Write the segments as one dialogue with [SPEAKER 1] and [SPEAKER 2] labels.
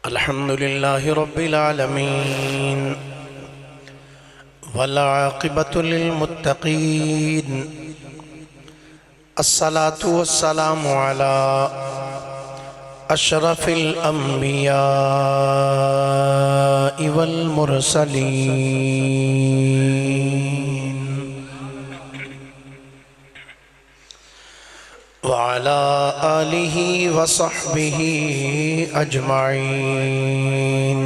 [SPEAKER 1] الحمد لله رب العالمين والعاقبة للمتقين الصلاة والسلام على أشرف الأنبياء والمرسلين وعلى آله وصحبه أجمعين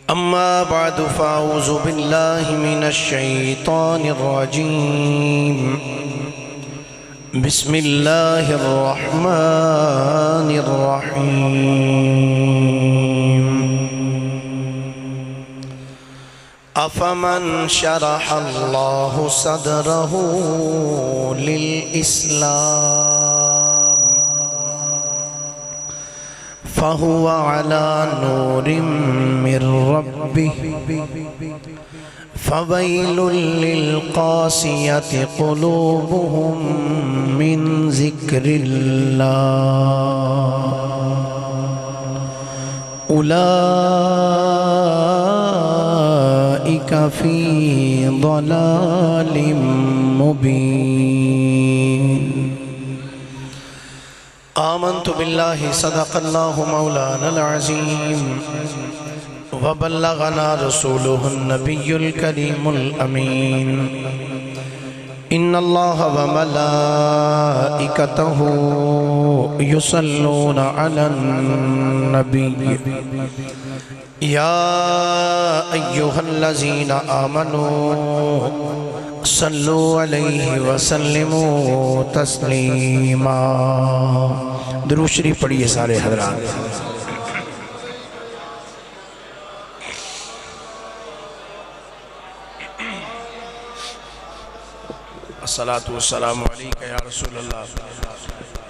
[SPEAKER 1] أما بعد فأعوذ بالله من الشيطان الرجيم بسم الله الرحمن الرحيم أفمن شرح الله صدره للإسلام فهو على نور من ربه فويل للقاسية قلوبهم من ذكر الله أولئك في ضلال مبين آمنت بالله صدق الله مولانا العظيم وبلغنا رسوله النبي الكريم الأمين إن الله وملائكته يصلون على النبي يا أيها الذين آمنوا صلوا عليه وسلموا تسلیما۔ درود شریف پڑھیے سارے حضرات۔ الصلاة والسلام علیکہ یا رسول اللہ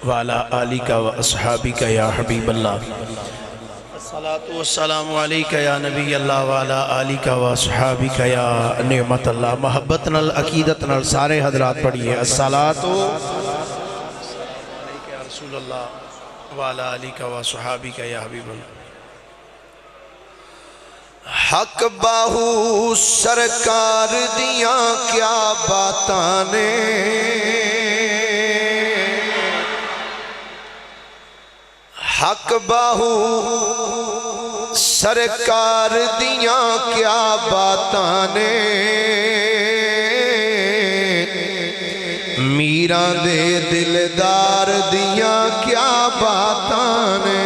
[SPEAKER 1] وعلا آلکہ و اصحابکہ یا حبیب اللہ۔ الصلاة والسلام علیکہ یا نبی اللہ وعلا آلکہ و اصحابکہ یا نعمت اللہ۔ محبت نال عقیدت نال سارے حضرات پڑھئے الصلاة علیکہ یا رسول اللہ وعلا آلکہ و اصحابکہ یا حبیب اللہ۔ حق باہو سرکار دیاں کیا باتانے، حق باہو سرکار دیاں کیا باتانے، میران دے دلدار دیاں کیا باتانے،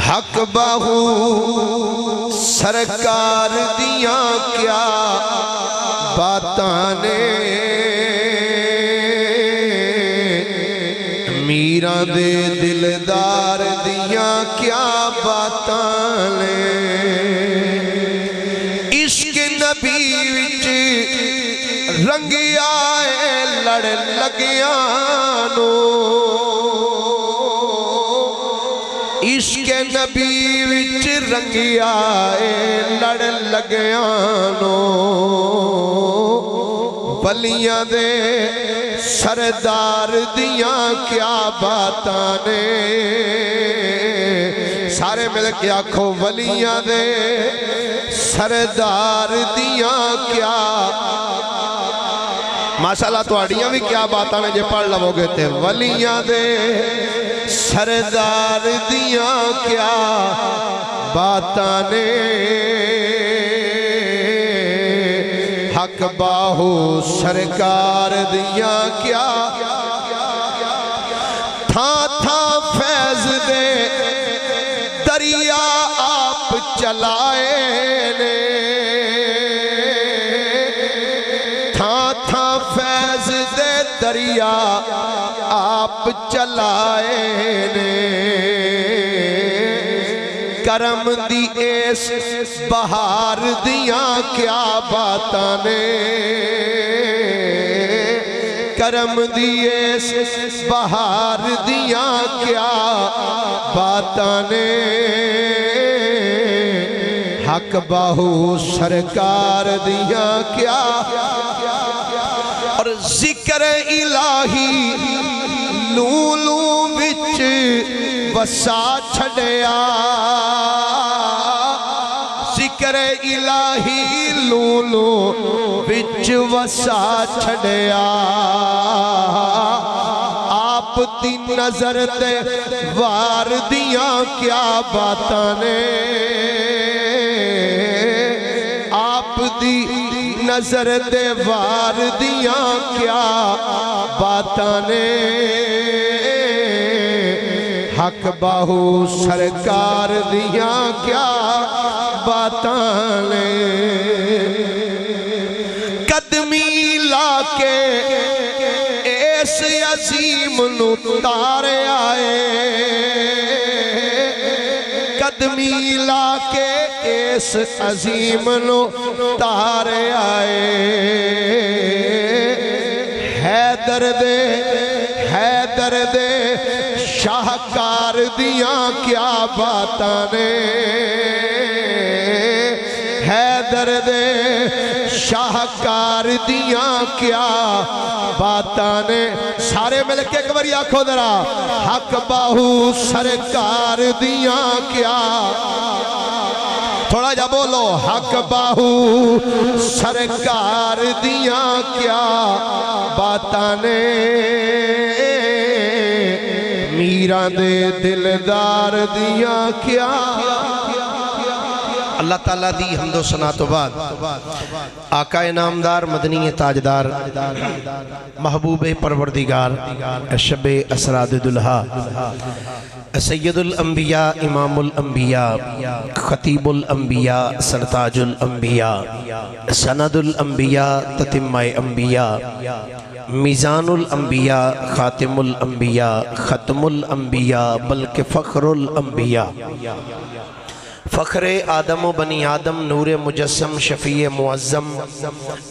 [SPEAKER 1] حق باہو سرکار دیاں کیا باتانے، میران دے دلدار دیاں کیا باتانے، عشق نبی وچ رنگیا ہے لڑ لگیانو، عشق نبی وچ رنگیا اے لڑ لگیانو، ولیاں دے سردار دیاں کیا باتانے، سارے مل کے آکھو ولیاں دے سردار دیاں کیا، ماشاءاللہ تو اڑیاں بھی کیا باتانے جے پڑھ لو گے تے ولیاں دے سردار دیاں کیا باتانے، حق باہو سرکار دیاں کیا، تھا فیض دے دریا آپ چلائے نے، تھا فیض دے دریا آپ چلائے نے، کرم دی ایس بہار دیاں کیا باتانے، کرم دی ایس بہار دیاں کیا باتانے، حق باہو سرکار دیاں کیا، اور ذکر الہی لولو وچ وسا چھڑیا ذکر الہی لولو وچ وسا چھڑیا آپ دی نظر دے وار دیاں کیا باتاں نے آپ دی نظر دے وار دیاں کیا باتاں نے حق باہو سرکار دیاں کیا باتاں نے قدمی لا کے اس عظیم نو تارے آئے قدمی لا کے اس عظیم نو تارے آئے حیدر دے شاہکار دیاں کیا باتاں نے حیدر دے شاہکار دیاں کیا باتاں نے سارے مل کے ایک باری آنکھو ذرا حق باہو سرکار دیاں کیا تھوڑا جا بولو حق باہو سرکار دیاں کیا باتاں نے میران دے دلدار دیاں کیا اللہ تعالیٰ دی حمد و ثنا تو بعد آقا نامدار مدنی تاجدار محبوب پروردگار شب اسراد دلہا سید الانبیاء امام الانبیاء خطیب الانبیاء سرتاج الانبیاء سند الانبیاء تتمہ انبیاء میزان الانبیاء خاتم الانبیاء ختم الانبیاء بلکہ فخر الانبیاء فخر آدم و بنی آدم نور مجسم شفیع معظم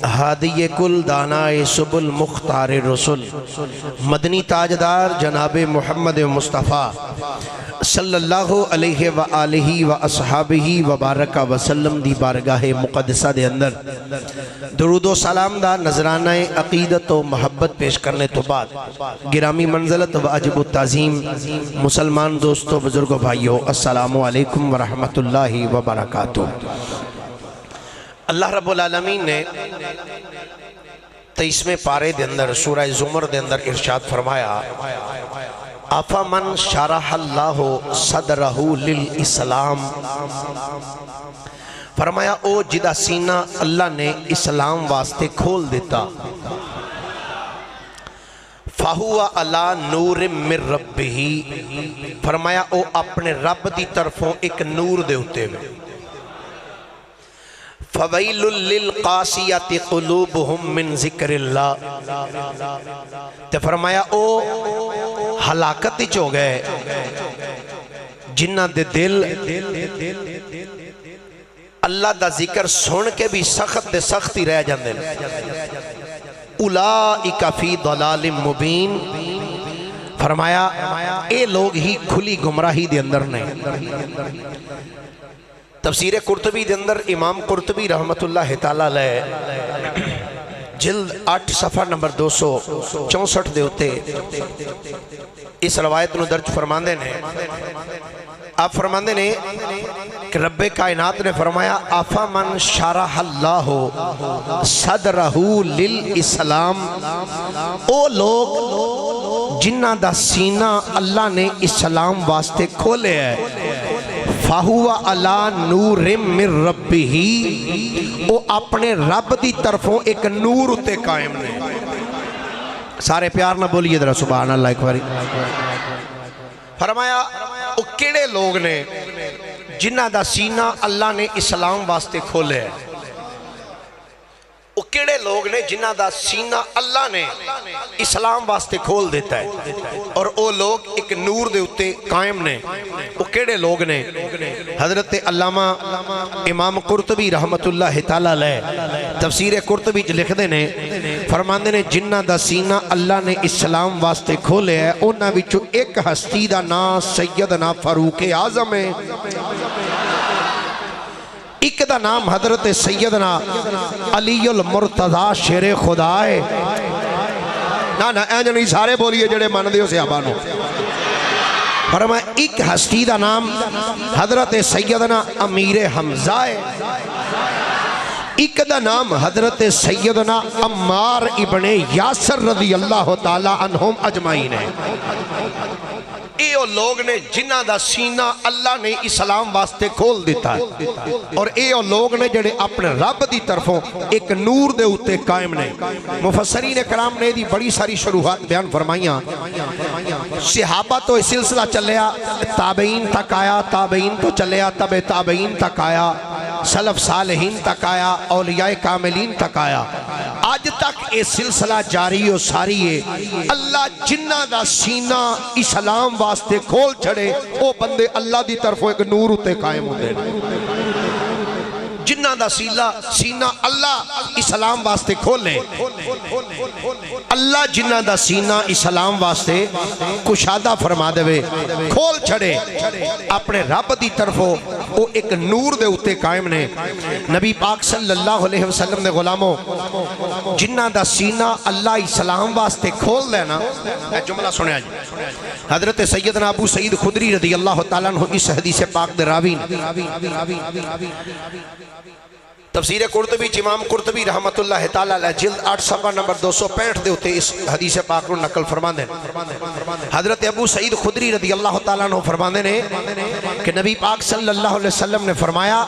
[SPEAKER 1] ہادی کل دانائے سبل مختار رسول مدنی تاجدار جناب محمد مصطفیٰ صلی اللہ علیہ وآلہ واصحابہ وبارک وسلم دی بارگاہ مقدسہ دے اندر درود و سلام دا نظرانہ عقیدت و محبت پیش کرنے تو بعد گرامی منزلت و عجب و تعظیم مسلمان دوستو بزرگ و بھائیو السلام علیکم ورحمت اللہ وبرکاتہ اللہ رب العالمین نے 23ویں پارے دے اندر سورہ زمر دے اندر ارشاد فرمایا افمن شرح اللہ صدرہ للاسلام فرمایا او جدا سینہ اللہ نے اسلام واسطے کھول دیتا فَهُوَ عَلَى نُورٍ مِّن رَبِّهِ فرمایا او اپنے رب دی طرفوں ایک نور دے ہوتے ہوئے فَوَيْلٌ لِلْقَاسِيَةِ قُلُوبُهُم مِّن ذِكْرِ اللَّهِ تے فرمایا او ہلاکت ہی ہو گئے جنہ دے دل اللہ دا ذکر سن کے بھی سخت دے سختی رہ جاندے اولئک فی ضلال مبین فرمایا اے لوگ ہی کھلی گمراہی دے اندر نہیں تفسیر قرطبی دے اندر امام قرطبی رحمت اللہ تعالیٰ علیہ جلد 8 صفحہ نمبر 264 دے ہوتے اس روایت نو درج فرماندے نے آپ فرماندے نے کہ رب کائنات نے فرمایا افمن شرح اللہ صدرہ للاسلام او لوگ جنہ دا سینہ اللہ نے اسلام واسطے کھولے ہے فَهُوَ عَلَى نُورٍ مِّن رَبِّهِ او اپنے رب دی طرفوں ایک نور اتے قائم نے سارے پیار نہ بولیے ذرا سبحان اللہ ایک باری فرمایا او کیڑے لوگ نے جنہ دا سینہ اللہ نے اسلام واسطے کھولے ہیں وہ کیڑے لوگ نے جنہ دا سینہ اللہ نے اسلام واسطے کھول دیتا ہے اور وہ لوگ ایک نور دے اتے قائم نے وہ کیڑے لوگ نے حضرت علامہ امام قرطبی رحمت اللہ تعالیٰ علیہ تفسیر قرطبی لکھ دے نے فرماندے نے جنہ دا سینہ اللہ نے اسلام واسطے کھولے ہے انہاں وچوں ایک ہستی دا نام سیدنا فاروق اعظم ہے ایک دا نام حضرت سیدنا علی المرتضی شیر خدا ہے
[SPEAKER 2] نا اینج نہیں سارے بولیے جڑے من دیو صحابہ نو فرمایا ایک ہستی دا نام حضرت سیدنا امیر حمزہ ہے، ایک دا نام حضرت سیدنا عمار ابن یاسر رضی اللہ تعالی عنہم اجمعین ہے۔ اے او لوگ نے جنہ دا سینہ اللہ نے اسلام واسطے کھول دیتا ہے، اور اے او لوگ نے جڑے اپنے رب دی طرفوں ایک نور دے اتے قائم نے۔ مفسرین کرام نے دی بڑی ساری شروحات بیان فرمائیاں، صحابہ تو سلسلہ چلیا، تابعین تک آیا، تابعین تو چلیا، تابعین تک آیا، سلف صالحین تک آیا، اولیاء کاملین تک آیا، آج تک اے سلسلہ جاری و ساری ہے۔ اللہ جنہ دا سینہ اسلام واسطے کھول چھڑے او بندے اللہ دی طرفوں ایک نور اتے قائم ہوتے ہیں۔ جنہ دا سینہ اللہ اسلام واسطے کھولے، اللہ جنہ دا سینہ اسلام واسطے کشادہ فرما دے کھول چھڑے اپنے رب دی طرفوں وہ ایک نور دے اتے قائم نے۔ نبی پاک صلی اللہ علیہ وسلم نے غلاموں جنہ دا سینہ اللہ اسلام واسطے کھول دینا، جملہ سنیا جی، حضرت سیدنا ابو سعید خدری رضی اللہ تعالیٰ عنہ اس حدیث پاک دے راوین تفسیر قرطبی امام قرطبی رحمت اللہ تعالیٰ علیہ جلد 8 صفحہ نمبر 265 دے ہوتے اس حدیث پاک کو نقل فرماندے حضرت ابو سعید خدری رضی اللہ تعالیٰ عنہ فرماندے نے کہ نبی پاک صلی اللہ علیہ وسلم نے فرمایا،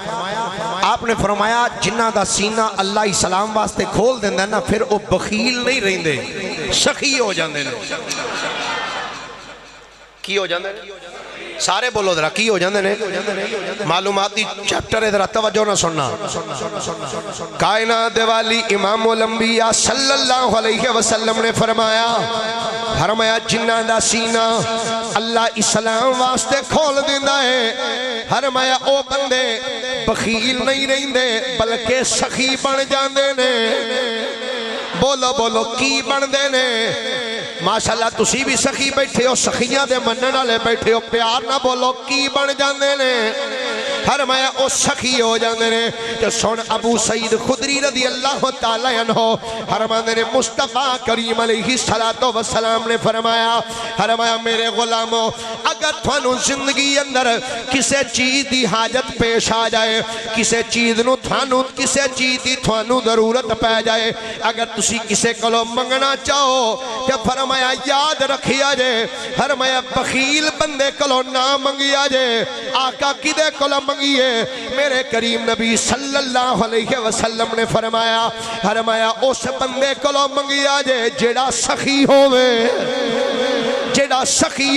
[SPEAKER 2] آپ نے فرمایا جنہ دا سینہ اللہ اسلام واسطے کھول دیندہ نا پھر وہ بخیل نہیں رہندے، سخی ہو جاندے نے۔ کی ہو جاندے نے؟ سارے بولو ذرا کی ہو جاندے نے؟ معلوماتی چیپٹر ادھر توجہ نہ سننا۔ کائنات والی امام الانبیاء صلی اللہ علیہ وسلم نے فرمایا جنہ دا سینہ اللہ اسلام واسطے کھول دینا ہے، فرمایا او بندے بخیل نہیں رہندے بلکہ سخی بن جاندے نے۔ بولو بولو کی بن دے نے؟ ماشاءاللہ تسی بھی سخی بیٹھے ہو، سخیاں دے منن والے بیٹھے ہو، پیار نہ بولو کی بن جاندے نے؟ فرمایا او سخی ہو جاندے نے۔ کہ سن ابو سعید خدری رضی اللہ تعالی عنہ فرماندے نے مصطفیٰ کریم علیہ السلام نے فرمایا میرے غلاموں اگر تھانو زندگی اندر کسے چیز دی حاجت پیش آ جائے، کسے چیز نو کسے چیز دی تھانو ضرورت پہ جائے، اگر تسی کسے کلو منگنا چاہو کہ فرمایا یاد رکھیا جے، فرمایا بخیل بندے کلو نہ منگیا جے، آقا کدے کلو منگیے؟ میرے کریم نبی صلی اللہ علیہ وسلم نے فرمایا اس بندے کلو منگیا جے جیڑا سخی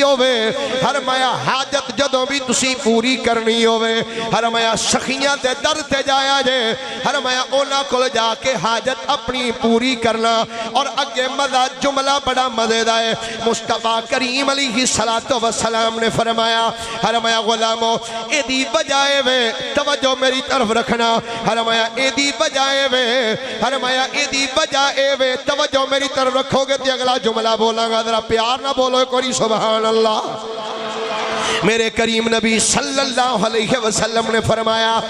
[SPEAKER 2] ہوئے، فرمایا حاجت جدوں بھی تسی پوری کرنی ہوئے، فرمایا سخیاں دے در تے جایا جے، فرمایا اونا کل جا کے حاجت اپنی پوری کرنا۔ اور اگے مزہ جملہ بڑا مزے دائے، مصطفیٰ کریم علیہ السلام نے فرمایا غلاموں ایدی بجائے وے توجہ میری طرف رکھنا، فرمایا ایدی بجائے وے توجہ میری طرف رکھو گے تی اگلا جملہ بولاں گا، ذرا پیار نہ بولو کوئی سبحان اللہ۔ میرے کریم نبی صلی اللہ علیہ وسلم نے فرمایا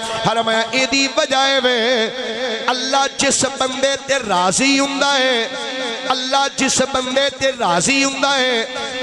[SPEAKER 2] ایدی بجائے وے اللہ جس بندے تے راضی ہوندا ہے، اللہ جس بندے تے راضی ہوندا ہے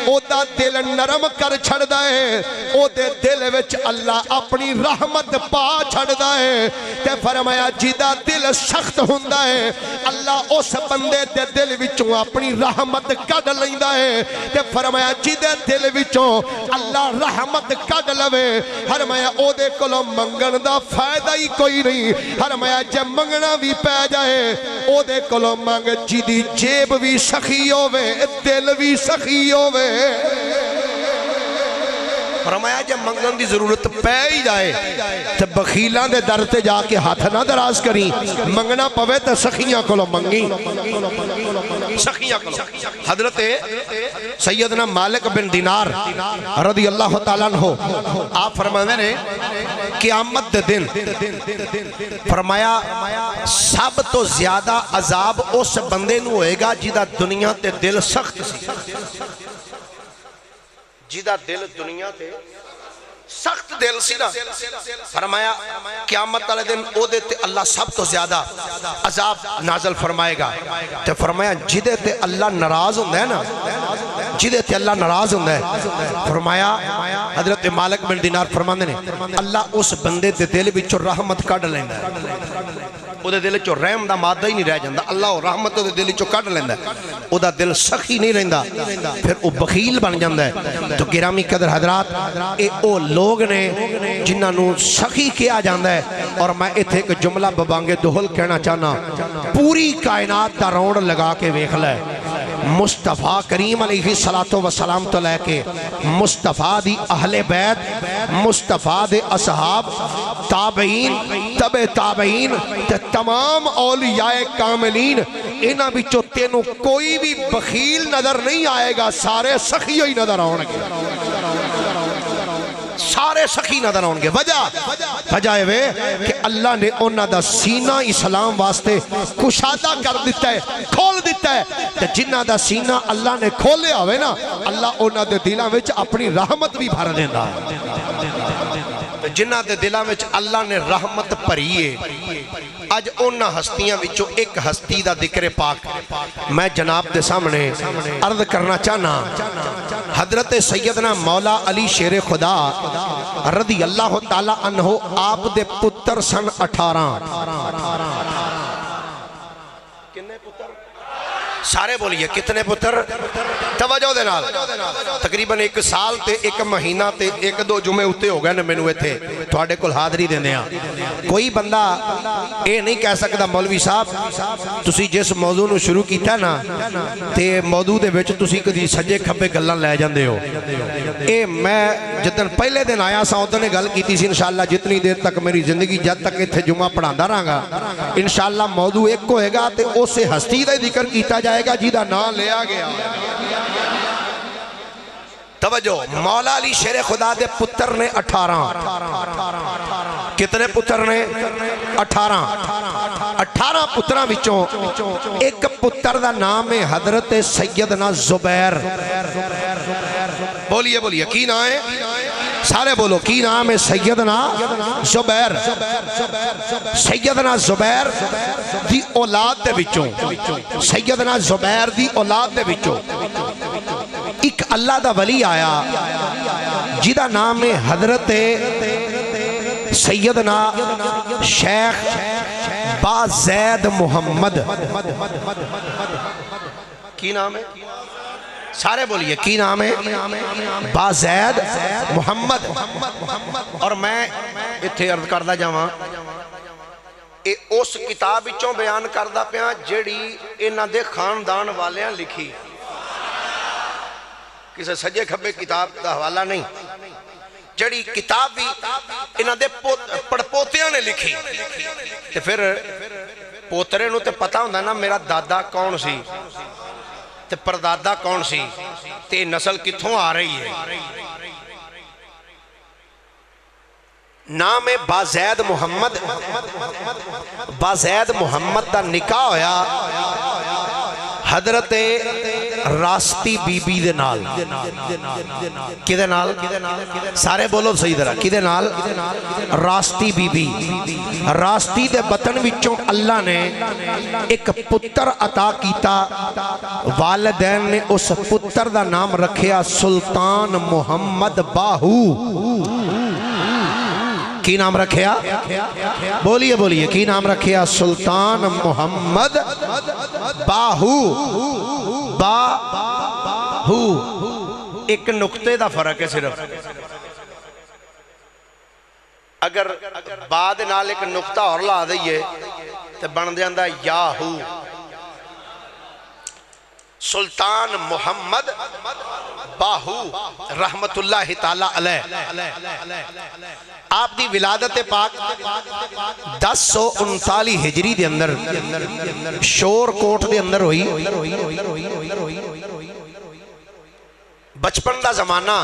[SPEAKER 2] او دا دل نرم کر چھڑدا ہے، او دے دل وچ اللہ اپنی رحمت پا چھڑدا ہے۔ تے فرمایا جیدہ دل سخت ہوندا ہے اللہ اس بندے دے دل وچوں اپنی رحمت کڈ لیندا ہے۔ تے فرمایا جیدے دل وچوں اللہ رحمت کڈ لوے، فرمایا او دے کولوں منگن دا فائدہ ہی کوئی نہیں، فرمایا جے منگنا بھی پے جائے او دے کولوں منگ جیدی جیب بھی سخی ہووے دل بھی سخی ہووے۔ فرمایا جب منگن دی ضرورت پہ ہی جائے تو بخیلان دے در تے جا کے ہاتھ نہ دراز کریں، منگنا پوے تو سخیاں کلو منگی، سخیاں کلو۔ حضرت سیدنا مالک بن دینار رضی اللہ تعالیٰ عنہ آپ فرمانے نے قیامت دے دن فرمایا سب تو زیادہ عذاب اس بندے نو ہوئے گا جیدہ دنیا تے دل سخت سی، جیدہ دل دنیا تے سخت دل سی نا، فرمایا قیامت والے دن او دے تے اللہ سب تو زیادہ عذاب نازل فرمائے گا، تے فرمایا جدے تے اللہ ناراض ہوندا ہے نا، جدے تے اللہ ناراض ہوندا ہے، فرمایا حضرت مالک بن دینار فرماندے نے اللہ اس بندے دے دل وچوں رحمت کڈ لیندا ہے، او دے دل وچوں رحم دا مادہ ہی نہیں رہ جاندا، اللہ رحمت دے دل وچوں کڈ لیندا ہے، او دا دل سخی نہیں رہندا، پھر او بخیل بن جاندا ہے۔ تو گرامی قدر حضرات، اے او لوگ نے جنہاں نو سخی کیا جاندا ہے، اور میں ایتھے ایک جملہ ببانگے دہل کہنا چاہنا، پوری کائنات دا راؤنڈ لگا کے ویکھ لے، مصطفیٰ کریم علیہ السلام تو لے کے مصطفیٰ دی اہل بیت، مصطفیٰ دے اصحاب، تابعین، تبع تابعین تے تمام اولیاء کاملین، انہاں وچوں تینوں کوئی بھی بخیل نظر نہیں آئے گا، سارے سخی ہی نظر آؤں گے، سارے سخی نظر آؤں گے۔ وجہ ہے کہ اللہ نے انہاں دا سینہ اسلام واسطے کشادہ کر دیتا ہے، کھول دیتا ہے، تے جنہاں دا سینہ اللہ نے کھولے ہوئے نا، اللہ انہاں دے دلاں وچ اپنی رحمت بھی بھر دیندا ہے، جنہاں دے دلاں وچ اللہ نے رحمت بھری ہے۔ اج انہاں ہستیاں وچوں ایک ہستی دا ذکر پاک میں جناب دے سامنے عرض کرنا چاہنا، حضرت سیدنا مولا علی شیر خدا رضی اللہ تعالی عنہ، آپ دے پتر سن 18، کتنے پتر؟ سارے بولیے کتنے پتر؟ توجہ دے نال، تقریباً 1 سال تے 1 مہینہ تے 1-2 جمعے اتے ہو گئے نے مینوں ایتھے تواڈے کول حاضری دیندے ہاں۔ کوئی بندہ اے نہیں کہہ سکدا مولوی صاحب تسی جس موضوع نو شروع کیتا نا تے موضوع دے وچ تسی کدی سجے کھبے گلاں لے جاندے ہو۔ اے میں جدن پہلے دن آیا سا ادن گل کیتی سی، انشاءاللہ جتنی دیر تک میری زندگی جد تک ایتھے جمعہ پڑھاندا رہاں گا انشاءاللہ موضوع ایک ہوئے گا تے اسے ہستی دا ذکر کیتا جائے گا جیدہ نام لیا گیا۔ توجہ، مولا علی شیر خدا دے پتر نے 18، کتنے پتر نے؟ 18 پتران وچوں ایک پتر دا نام ہے حضرت سیدنا زبیر۔ بولیے کی نام ہے؟ سارے بولو کی نام ہے؟ سیدنا زبیر۔ سیدنا زبیر دی اولاد دے وچوں، سیدنا زبیر دی اولاد دے وچوں ایک اللہ دا ولی آیا جیدہ نام ہے حضرت سیدنا شیخ بازید محمد۔ کی نام ہے؟ سارے بولیے کی نام ہے؟ بازید محمد۔ اور میں اتھے عرض کردہ جاواں، اے اس کتاب وچوں بیان کردہ پیاں جیڑی انہاں دے خاندان والیاں لکھی، کسے سجے کھبے کتاب دا حوالہ نہیں، جڑی کتاب بھی انہاں دے پڑپوتیاں نے لکھی، تے پھر پوترے نو تے پتہ ہوندہ نا میرا دادا کون سی تے پردادا کون سی تے نسل کتھوں آ رہی ہے۔ نام ہے بازید محمد۔ بازید محمد دا نکاح ہویا حضرت راستی بی بی دے نال۔ کدے نال؟ سارے بولو صحیح طرح، کدے نال؟ راستی بی بی۔ راستی دے بطن وچوں اللہ نے ایک پتر عطا کیتا، والدین نے اس پتر دا نام رکھیا سلطان محمد باہو۔ کی نام رکھیا؟ بولیے کی نام رکھیا؟ سلطان محمد باہو۔ باہو ایک نقطے دا فرق ہے صرف، اگر بعد نال ایک نقطہ اور لا دئیے تو بن دیندہ یاہو۔ سلطان محمد باہو رحمت اللہ تعالیٰ علیہ، آپ دی ولادت پاک 1039 ہجری دے اندر شور کوٹ دے اندر ہوئی۔ بچپن دا زمانہ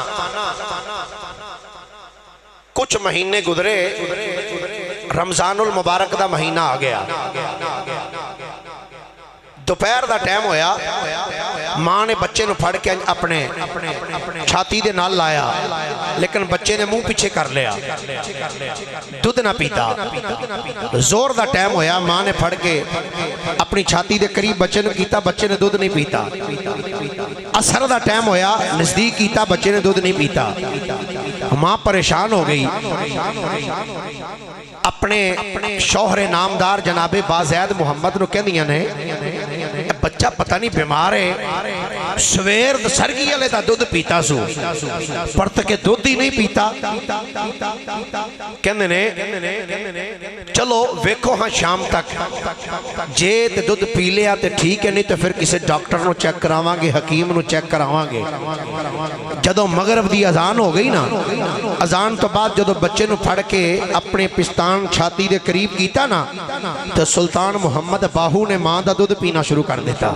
[SPEAKER 2] کچھ مہینے گزرے، رمضان المبارک دا مہینہ آ گیا، دوپہر دا ٹائم ہویا، ماں نے بچے نو پھڑ کے اپنے چھاتی دے نال لایا لیکن بچے نے منہ پیچھے کر لیا دودھ نہ پیتا زور دا ٹائم ہویا ماں نے پھڑ کے اپنی چھاتی دے قریب بچے نے کیتا بچے نے دودھ نہیں پیتا اثر دا ٹائم ہویا نزدیک کیتا بچے نے دودھ نہیں پیتا ماں پریشان ہو گئی اپنے شوہر نامدار جناب بازید محمد نو کہندیاں نے بچہ پتہ نہیں بیمار ہے سویر سرگی والے دا دودھ پیتا سو پرت کے دودھ ہی نہیں پیتا کہندے نے چلو ویکھو ہاں شام تک جے تے دودھ پی لیا تے ٹھیک ہے نہیں تو پھر کسی ڈاکٹر نو چیک کراواں گے حکیم نو چیک کراواں گے جدوں مغرب دی اذان ہو گئی نا اذان تو بعد جدوں بچے نو پھڑ کے اپنے پستان چھاتی دے قریب کیتا نا تو سلطان محمد باہو نے ماں دا دودھ پینا شروع کر دیتا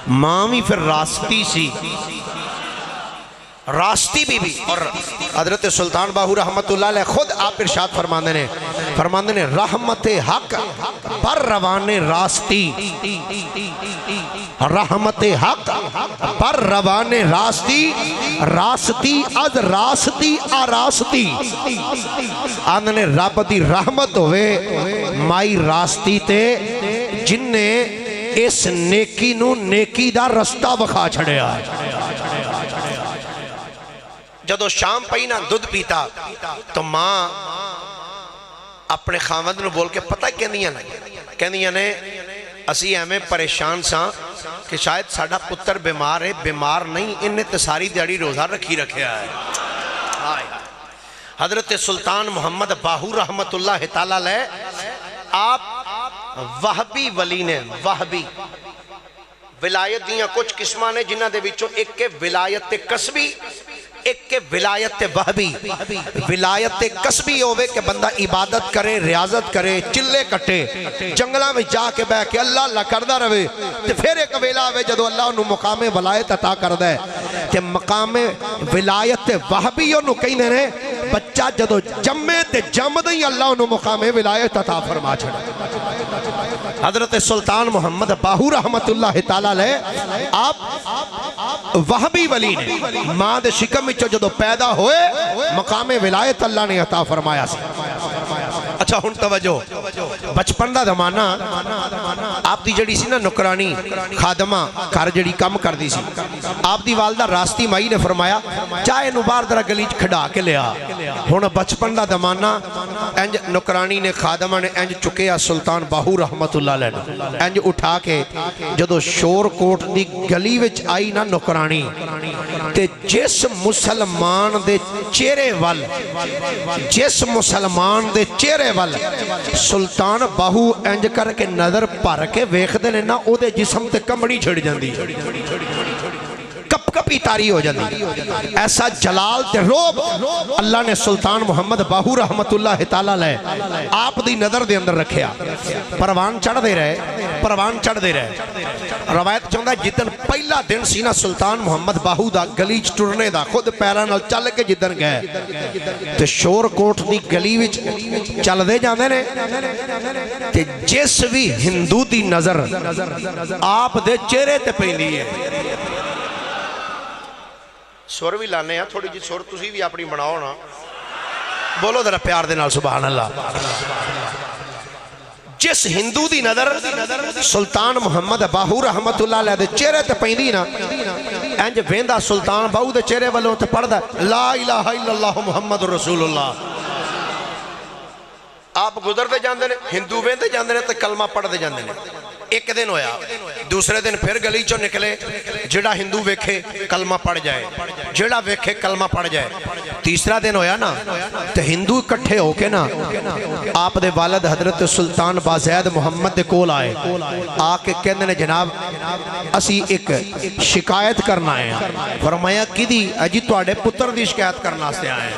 [SPEAKER 2] ماں بھی پھر راستی سی راستی بھی اور حضرت سلطان باہو رحمت اللہ علیہ خود آپ ارشاد فرماندے نے رحمت حق پر روان راستی رحمت حق پر روان راستی راستی از راستی آراستی آندھنے رب دی رحمت ہوئے مائی راستی تے جن نے اس نیکی نو نیکی دا رستہ بخا چھڑیا جدو شام پئی نا دودھ پیتا تو ماں اپنے خامد نو بول کے پتہ کہندیاں نے اسی ہمیں پریشان ساں کہ شاید ساڑھا پتر بیمار ہے بیمار نہیں انہیں تے ساری دیاری روزہ رکھی رکھیا ہے حضرت سلطان محمد باہو رحمت اللہ تعالیٰ علیہ آپ وہبی ولی نے وہبی ولایت دیاں کچھ قسمہ نے جنہ دے وچوں ایک کے ولایت قصبی ایک کے ولایت وہبی ولایت قصبی ہوئے کہ بندہ عبادت کرے ریاضت کرے چلے کٹے جنگلہ میں جا کے بہ کے اللہ اللہ کردہ رہے تو پھر ایک ویلا ہوئے جدو اللہ انہوں مقام ولایت عطا کردہ ہے کہ مقام ولایت وہبی انہوں کہیں دینے بچہ جدو جمعے تے جمع دیں اللہ انہوں مقام ولایت عطا فرما چھڑا حضرت سلطان محمد باہو رحمت اللہ تعالیٰ علیہ آپ وہبی ولی نے ماں دے شکم وچوں جدو پیدا ہوئے مقام ولایت اللہ نے عطا فرمایا سی اچھا ہن توجہ بچپن دا زمانہ آپ دی جڑی سی نا نکرانی خادمہ گھر جڑی کم کر دی سی آپ دی والدہ راستی مائی نے فرمایا چاہے نبار درہ گلیچ کھڑا کے لیا ہن بچپن دا زمانہ انج نکرانی نے خادمہ نے انج چکیا سلطان باہو رحمت اللہ علیہ انج اٹھا کے جدو شور کوٹ دی گلی وچ آئی نا نکرانی تے جس مسلمان دے چہرے وال جس مسلمان دے چہرے وال سلطان باہو انج کر کے نظر پار کے ویخ دے لینا او دے جسم تے کمڑی چھڑ جاندی کپ کپی تاری ہو جاندی ایسا جلال تے روب اللہ نے سلطان محمد باہو رحمت اللہ تعالیٰ علیہ آپ دی نظر دے اندر رکھیا پروان چڑھ دے رہے روایت چاہتا ہے جدن پہلا دن سینہ سلطان محمد باہو دا گلیچ ٹرنے دا خود پیرانال چل کے جدن گئے تے شور کوٹ دی گلی وچ چل دے جاندے نے تے جس بھی ہندو دی نظر آپ دے چہرے تے پہلی ہے سور بھی لانے ہیں تھوڑی جی سور تسی بھی اپنی بناؤ نا بولو ذرا پیار دے نال سبحان اللہ جس ہندو دی نظر سلطان محمد باہو رحمت اللہ علیہ دے چہرے تے پہندی نا انج ویندہ سلطان باہو دے چہرے والوں تے پڑھ دا لا الہ الا اللہ محمد رسول اللہ آپ گزر دے جاندے نے ہندو ویندے جاندے نے تے کلمہ پڑھ دے جاندے نے ایک دن ہویا دوسرے دن پھر گلی چو نکلے جڑا ہندو ویکھے کلمہ پڑھ جائے جڑا ویکھے کلمہ پڑھ جائے تیسرا دن ہویا نا تو ہندو اکٹھے ہو کے نا آپ دے والد حضرت سلطان بازید محمد دے کول آئے آکے کہنے نے جناب اسی ایک شکایت کرنا ہے فرمایا کی دی اجی توڑے پتر دی شکایت کرنا سے آئے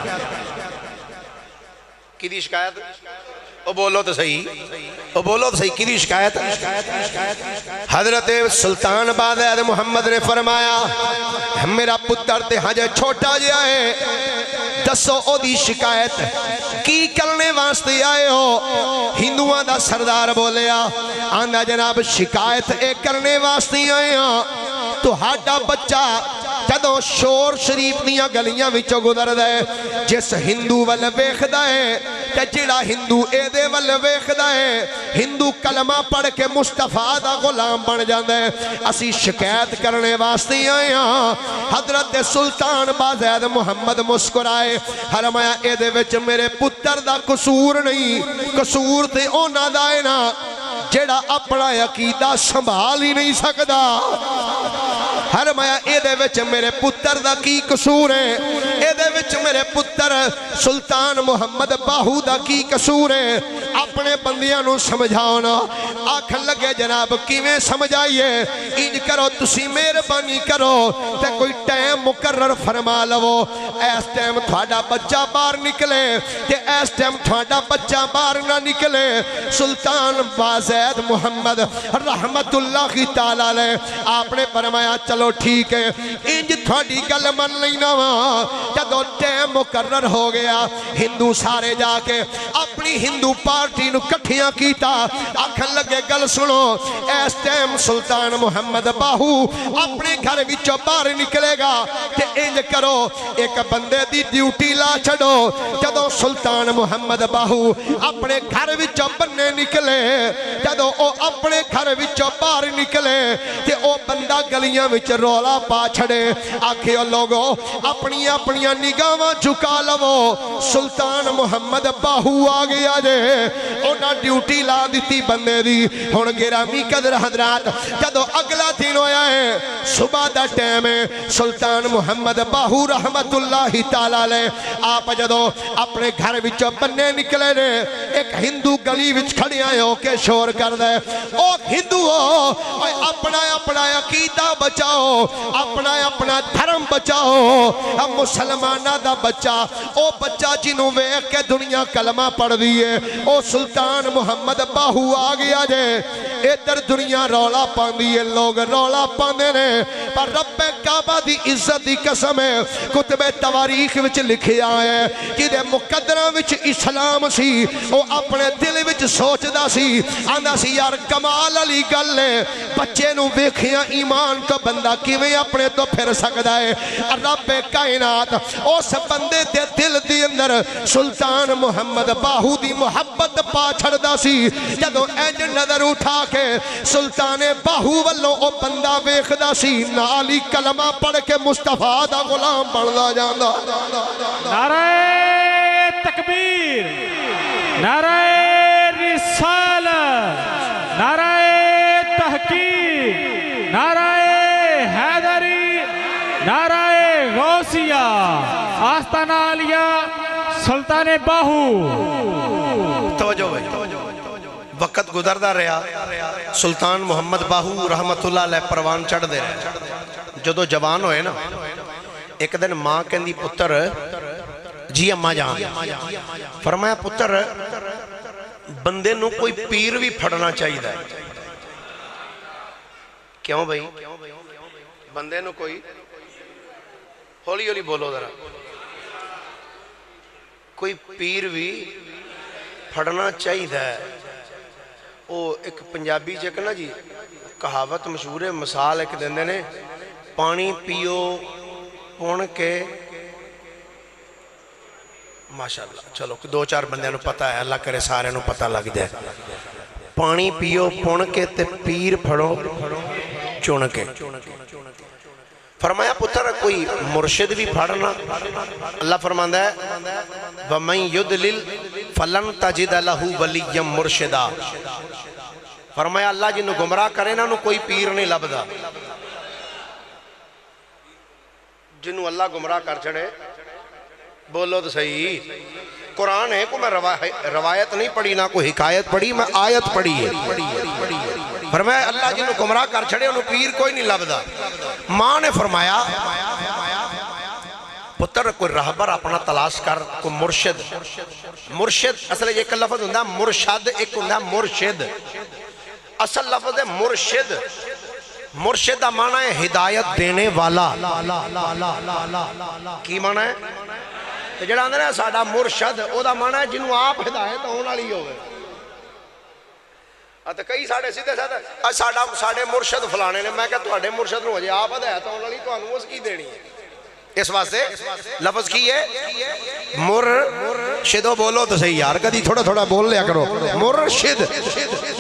[SPEAKER 2] کی دی شکایت او بولو تو صحیح، او بولو تو صحیح، کی دی شکایت؟ حضرت سلطان بازید محمد نے فرمایا میرا پتر تے ہجے چھوٹا جیا ہے، دسو او دی شکایت کی کرنے واسطے آئے ہو؟ ہندوان دا سردار بولیا آندہ جناب شکایت اے کرنے واسطے آئے ہاں تو ہاڈا بچہ جدوں شور شریف دیاں گلیاں وچوں گزر دے جس ہندو ول ویکھدا ہے تے جڑا ہندو اے دے ول ویکھدا ہے ہندو کلمہ پڑھ کے مصطفیٰ دا غلام بن جاندا ہے۔ اسی شکایت کرنے واسطے آئے ہاں۔ حضرت سلطان بازید محمد مسکرائے فرمایا اے دے وچ میرے پتر دا قصور نہیں، قصور تے انہاں دا ہے نا جڑا اپنا عقیدہ سنبھال ہی نہیں سکدا۔ فرمایا اے دے وچ میرے پتر دا کی قصور ہے، اے دے وچ میرے پتر سلطان محمد باہو دا کی قصور ہے؟ اپنے بندیاں نو سمجھاؤنا۔ آکھن لگے جناب کیویں سمجھائیے؟ انج کرو تسی مہربانی کرو تے کوئی ٹائم مقرر فرما لو، ایس ٹائم تھوڑا بچہ باہر نکلے تے ایس ٹائم تھوڑا بچہ باہر نہ نکلے۔ سلطان بازید محمد رحمت اللہ تعالیٰ علیہ آپ نے فرمایا چلو ٹھیک ہے، انج تھوڑی گل من لینا وا۔ جدو ٹائم مقرر ہو گیا ہندو سارے جا کے اپنی ہندو پارٹی نو کٹھیاں کیتا، آکھن لگے گل سنو ایس ٹائم سلطان محمد باہو اپنے گھر وچوں باہر نکلے گا تے انج کرو ایک بندے دی ڈیوٹی لا چھڑو۔ جدو سلطان محمد باہو اپنے گھر وچوں بننے نکلے، جدو او اپنے گھر وچوں باہر نکلے تے او بندہ گلیاں وچ رولا پا چھڑے، آکھے او لوگو اپنی نگاہاں جھکا لو، سلطان محمد باہو آ گیا جے، اونا ڈیوٹی لا دیتی بندے دی۔ ہن گرامی قدر حضرات جدو اگلا دن ہویا ہے صبح دا ٹائم ہے، سلطان محمد باہو رحمت اللہ تعالیٰ علیہ آپ جدو اپنے گھر وچوں بننے نکلے نے، ایک ہندو گلی وچ کھڑی آئے ہو کے شور کر دے او ہندو ہو اپنا عقیدہ بچاؤ، اپنا دھرم بچاؤ، ہم مسلمانہ دا بچہ او بچہ جنہوں ویکھ کے دنیا کلمہ پڑھ دیئے او سلطان محمد باہو آ گیا جے۔ ادھر دنیا رولا پاندی ہے، لوگ رولا پاندے نے، پر رب کعبہ دی عزت دی قسم ہے کتب تواریخ وچ لکھیا ہے کہ دے مقدرہ وچ اسلام سی او اپنے دل وچ سوچ دا سی آندہ سی یار کمال علی گل ہے بچے نو ویکھیاں ایمان تو بندہ کیویں اپنے تو پھر سکدا ہے۔ رب کائنات اس بندے دے دل دی اندر سلطان محمد باہو دی محبت پا چھڑدا سی، جدو اینج نظر اٹھا کے سلطان باہو والوں او بندہ ویکھدا سی نالی کلمہ پڑھ کے مصطفیٰ دا غلام بندا جاندا۔
[SPEAKER 3] نعرہ تکبیر، نعرہ رسالت، نعرہ تحقیق، نعرہ حیدری، نعرہ غوثیہ، آستانہ علیہ سلطان باہو۔
[SPEAKER 2] توجہ بھائی، وقت گزردا رہا، سلطان محمد باہو رحمت اللہ علیہ پروان چڑھ دے رہے، جدو جوان ہوئے نا ایک دن ماں کہندی پتر جی اماں جان، فرمایا پتر بندے نو کوئی پیر بھی پھڑنا چاہیے دا ہے۔ کیوں بھائی؟ بندے نو کوئی ہولی ہولی بولو ذرا، کوئی پیر بھی پھڑنا چاہیے دا ہے۔ او ایک پنجابی چک نا جی کہاوت مشہور ہے، مثال ایک دن نے پانی پیو پون کے ماشاءاللہ، چلو دو چار بندے نو پتہ ہے، اللہ کرے سارے نو پتہ لگ جائے۔ پانی پیو پون کے تے پیر پھڑو چون کے۔ فرمایا پتر کوئی مرشد بھی پھڑنا، اللہ فرماندا ہے وَمَن يُضْلِلْ فَلَن تَجِدَ لَهُ وَلِيًّا مُرْشِدًا۔ فرمایا اللہ جنہوں گمراہ کرے نا کوئی پیر نہیں لبدا، جنہوں اللہ گمراہ کر چھڑے بولو تو صحیح۔ قرآن ہے کو میں روایت نہیں پڑھی نہ کوئی حکایت پڑھی، میں آیت پڑھی ہے۔ فرمایا اللہ جنہوں گمراہ کر چھڑے انہوں پیر کوئی نہیں لبدا۔ ماں نے فرمایا پتر کوئی رہبر اپنا تلاش کر، کوئی مرشد. مرشد اصل ایک لفظ ہوندہ مرشد، ایک ہوندہ مرشد. اصل لفظ ہے مرشد. مرشد کا معنی ہے ہدایت دینے والا. کی معنی ہے؟ جڑا اندر ہے ساڈا مرشد، او دا معنی ہے جنہوں آپ ہدایت ہونے والی ہوئے. تو کئی ساڑھے سیدھے ساڑھے مرشد فلانے نے، میں کہا تواڈے مرشد نو جے آپ ہدایت ہونے والی تانوں اس کی دینی ہے. اس واسطے لفظ کی ہے مرشد. بولو تو صحیح یار، کدی تھوڑا تھوڑا بول لیا کرو. مرشد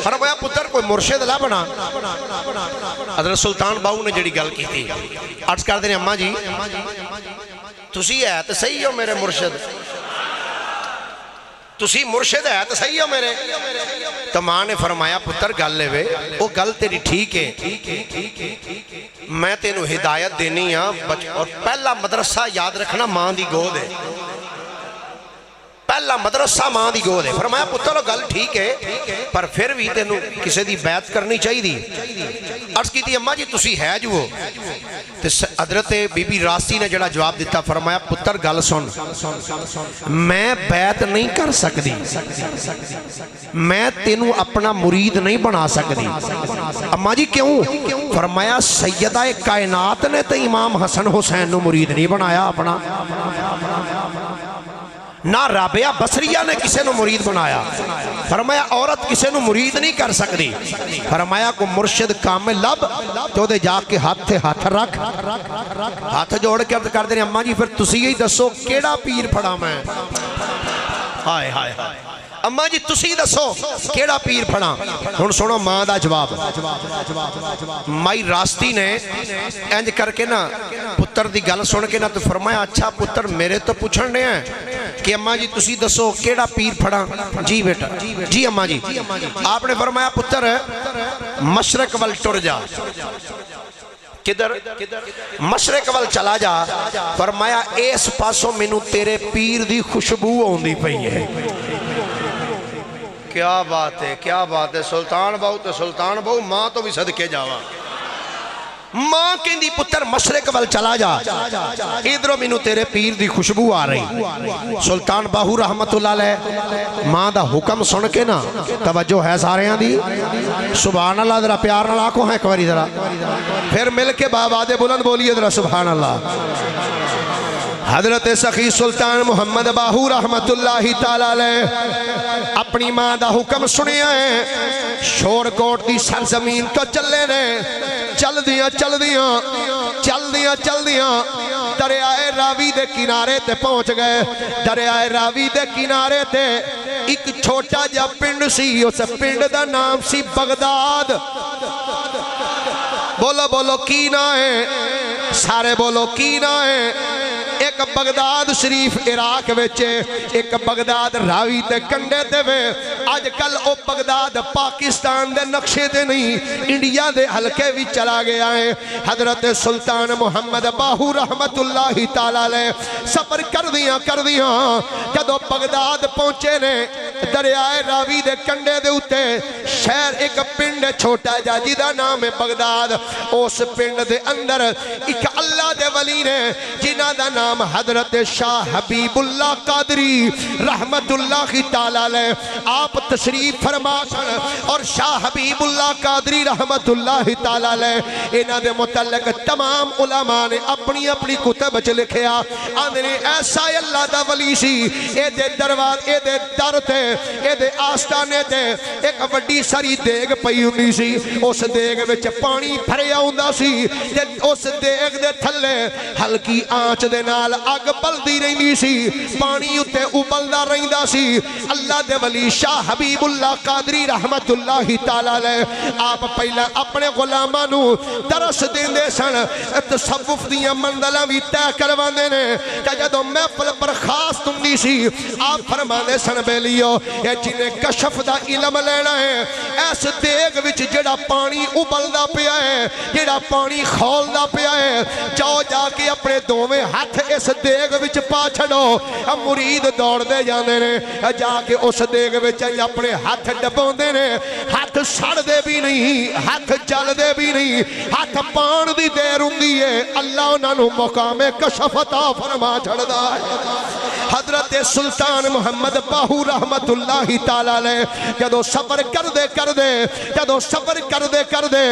[SPEAKER 2] فرمایا پتر کوئی مرشد لا بنا. حضرت سلطان باہو نے جڑی گل کی تھی، عرض کر دیں اماں جی تسی ہے تو صحیح ہو میرے مرشد، تسی مرشد ہے تو صحیح ہو میرے. تو ماں نے فرمایا پتر گل لے وے، وہ گل تیری ٹھیک ہے، میں تینوں ہدایت دینی ہاں. اور پہلا مدرسہ یاد رکھنا ماں دی گود ہے. پہلا مدرسہ ماں دی گود ہے. فرمایا پتر وہ گل ٹھیک ہے، پر پھر بھی تینوں کسی دی بیعت کرنی چاہیے دی. عرض کی تھی اماں جی تسی ہے جو. حضرت بی بی راستی نے جڑا جواب دیتا، فرمایا پتر گل سن، میں بیعت نہیں کر سکتی، میں تینوں اپنا مرید نہیں بنا سکتی. اماں جی کیوں؟ فرمایا سیدہ کائنات نے تو امام حسن حسین نو مرید نہیں بنایا اپنا، نہ رابعہ بصریہ نے کسے نو مرید بنایا. فرمایا عورت کسے نو مرید نہیں کر سکتی. فرمایا کو مرشد کامل لب تو دے جا کے ہاتھ رکھ، ہاتھ جوڑ کے عرض کر دینے اماں جی پھر تسی ہی دسو کیڑا پیر پھڑا میں. ہائے ہائے ہائے اماں جی تسی دسو کیڑا پیر پھڑا. ہن سنو ماں دا جواب. مائی راستی نے انج کر کے نا پتر دی گل سن کے نا تو فرمایا اچھا پتر میرے تو پوچھنے ہیں کہ اماں جی تسی دسو کیڑا پیر پھڑا. جی بیٹا جی اماں جی. آپ نے فرمایا پتر مشرق وال ٹر جا. کدھر؟ مشرق وال چلا جا. فرمایا اس پاسوں مینوں تیرے پیر دی خوشبو ہوندی پئی ہے. کیا بات ہے کیا بات ہے. سلطان باہو تو سلطان باہو، ماں تو بھی صدقے جاوا. ماں کہندی پتر مشرق وال چلا جا، ادھروں مینوں تیرے پیر دی خوشبو آ رہی. سلطان باہو رحمت اللہ علیہ ماں دا حکم سن کے نا توجہ ہے سارے دی. سبحان اللہ ذرا پیار نال آکھو ہیں ایک باری ذرا، پھر مل کے بآواز بلند بولیے ذرا سبحان اللہ. حضرت سخی سلطان محمد باہو رحمت اللہ تعالی علیہ اپنی ماں دا حکم سنیا ہے. شور کوٹ دی سرزمین تو چلے نے، چل دیاں دریائے راوی دے کنارے تے پہنچ گئے. دریائے راوی دے کنارے تے ایک چھوٹا جا پنڈ سی، اس پنڈ دا نام سی بغداد. بولو بولو کی نا ہے سارے، بولو کی نا ہے. ایک بغداد شریف عراق وچے، ایک بغداد راوی تے کنڈے تے وے. آج کل او بغداد پاکستان دے نقشے دے نہیں، انڈیا دے حلقے بھی چلا گیا ہے. حضرت سلطان محمد باہو رحمت اللہ تعالی علیہ سفر کر دیاں جدو بغداد پہنچے نے دریائے راوی دے کنڈے دے اتے شہر ایک پنڈ چھوٹا جا جدا نام ہے بغداد. اس پنڈ دے اندر ایک اللہ دے ولی نے جنہ دا نام حضرت شاہ حبیب اللہ قادری رحمت اللہ تعالی علیہ. آپ تشریف فرما سن اور شاہ حبیب اللہ قادری رحمت اللہ تعالی علیہ انہ دے متعلق تمام علماء نے اپنی اپنی کتب چ لکھیا. آندھنے ایسا اللہ دا ولی سی، اے دے درواز اے دے در تے اے دے آستانے تے ایک وڈی ساری دیگ پئی ہوندی سی. اس دیگ وچ پانی بھریا ہوندا سی تے اس دیگ دے تھلے ہلکی آنچ دے نال اگ بلدی رہندی سی، پانی اتے ابلدا رہندا سی. اللہ دے ولی شاہ حبیب اللہ قادری رحمت اللہ تعالی علیہ آپ پہلا اپنے غلاماں نو درس دیندے سن، تصوف دیاں منزلاں وی طے کرواندے نے. تے جدوں محفل برخاست ہوندی سی آپ فرماندے سن بیلیو اے جنے کشف دا علم لینا ہے اس دیگ وچ جڑا پانی ابلدا پیا ہے، جڑا پانی کھولدا پیا ہے، جاؤ جا کے اپنے دوویں ہاتھ اس دیگ وچ پا چھڑو. مرید دوڑ دے جاندے نے جا کے اس دیگ وچ وچ اپنے ہاتھ ڈبوندے نے ہاتھ سڑدے بھی نہیں ہاتھ جلدے بھی نہیں ہاتھ پان دی دیر ہوندی ہے اللہ انہاں نوں مقام کشف عطا فرما چھڑدا ہے حضرت سلطان محمد باہو رحمت اللہ تعالی علیہ جدو سفر کر دے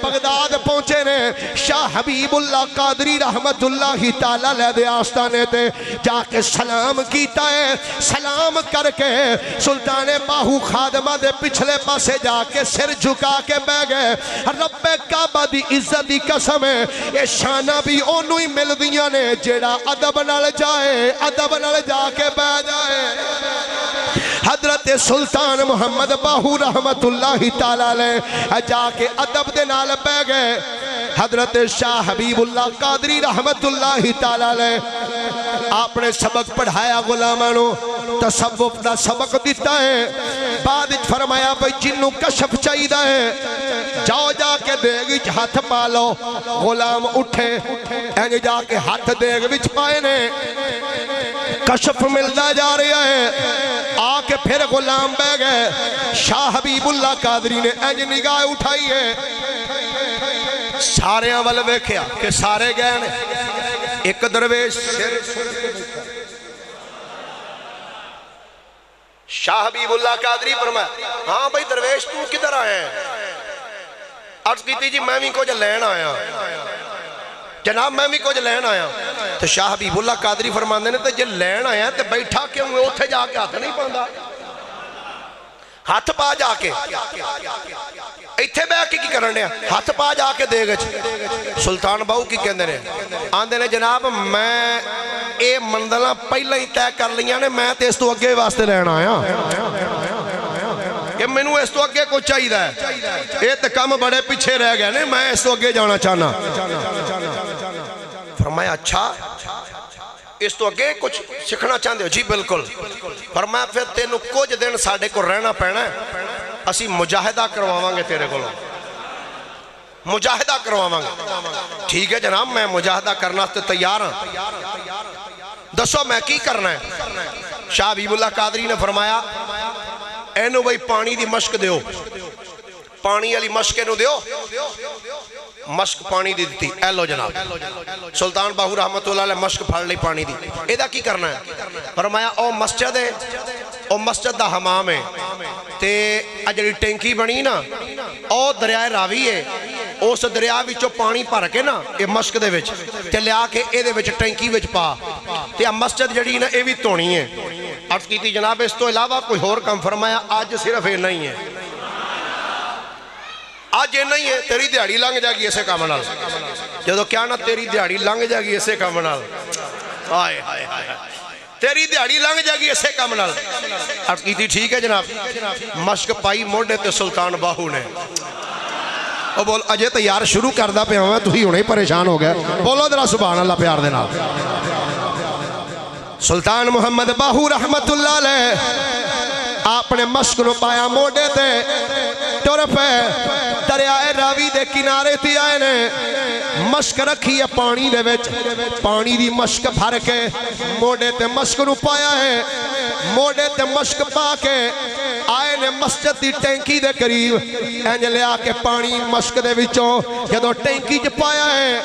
[SPEAKER 2] بغداد پہنچے نے شاہ حبیب اللہ قادری رحمت اللہ تعالی علیہ دے آستانے تے جا کے سلام کیتا ہے سلام کر کے سلطان باہو خادمہ دے پچھلے پاسے جا کے سر جھکا کے بہ گئے رب کعبہ دی عزت دی قسم ہے یہ شانہ بھی اونوں ہی مل دیاں نے جیڑا ادب نال جائے ادب نال جا کے بہ جائے حضرت سلطان محمد باہو رحمت اللہ تعالی علیہ جا کے ادب دے نال بہ گئے حضرت شاہ حبیب اللہ قادری رحمت اللہ تعالی علیہ آپ نے سبق پڑھایا غلامانو تصوف دا سبق دیتا ہے بعد فرمایا بھئی جنوں کشف چاہیدہ ہے جاؤ جا کے دیگ وچ ہاتھ پا لو غلام اٹھے اینج جا کے ہاتھ دیگ وچ پائے نے کشف ملتا جا رہا ہے آ کے پھر غلام بہ گئے شاہ حبیب اللہ قادری نے اینج نگاہ اٹھائی ہے سارے اول ویکھیا کہ سارے گئے نے ایک درویش شاہ حبیب اللہ قادری فرمایا ہاں بھئی درویش تو کدھر آئے ہیں عرض کیتی جی میں بھی کچھ لین آیا جناب میں بھی کچھ لین آیا تو شاہ حبیب اللہ قادری فرماندے نے تو جے لین آیا تو بیٹھا کیوں ہے اتھے جا کے ہاتھ نہیں پاندہ ہاتھ پا جا کے ایتھے بے کی کرنے ہاتھ پا جا کے دے گئے سلطان باہو کی کہندے نے آندے نے جناب میں اے منزلہ پہلے ہی طے کر لیاں نے میں تے اس تو اگے واسطے لین آیا کہ میں اس تو اگے کو چاہیے ہے یہ تو کم بڑے پیچھے رہ گئے میں اس تو اگے جانا چاہنا فرمایا اچھا اس تو اگے کچھ سکھنا چاہتے ہو جی بالکل فرمایا پھر تینوں کچھ دن ساڑھے کو رہنا پینا ہے اسی مجاہدہ کرواواں گے تیرے کو مجاہدہ کرواواں گے ٹھیک ہے جناب میں مجاہدہ کرنا تے تیار ہوں دسو میں کی کرنا ہے شاہ حبیب اللہ قادری نے فرمایا اینو بھئی پانی دی مشک دیو پانی علی مشک اینو دیو مشک پانی دی دیتی ایلو جناب سلطان باہو رحمت اللہ علیہ مشک پھڑ لی پانی دی ایدہ کی کرنا ہے فرمایا او مسجد ہے او مسجد دا حمام ہے تے اجلی ٹینکی بنی نا او دریائے راوی ہے اس دریا وچوں پانی بھر کے نا اے مشک دے وچ تے لیا کے اے دے وچ ٹینکی وچ پا تے مسجد جڑی نا اے وی دھونی ہے عرض کی تھی جناب اس تو علاوہ کوئی اور کم فرمایا آج صرف یہ نہیں ہے آج یہ نہیں ہے تیری دیہڑی لنگ جائے گی اسے کام نال جدو کیا نا تیری دیہڑی لنگ جائے گی اسے کام نال آئے آئے آئے تیری دیہڑی لنگ جائے گی اسے کام نال عرض کی تھی ٹھیک ہے جناب مشک پائی موڑے تے سلطان باہو نے وہ بول اجے تیار شروع کردہ پہ ہوں تو ہی ہونے پریشان ہو گئے بولو درہ سبحان اللہ پیار دینا سلطان محمد باہو رحمت اللہ علیہ آپ نے مشک نو پایا موڑے تے ٹرف ہے دریائے راوی دے کنارے تھی آئے نے مشک رکھی ہے پانی دے وچ پانی دی مشک بھر کے موڑے تے مشک نو پایا ہے موڑے تے مشک پا کے آئے نے مسجد دی ٹینکی دے قریب اینج لے آکے پانی مشک دے وچوں جدو ٹینکی جو پایا ہے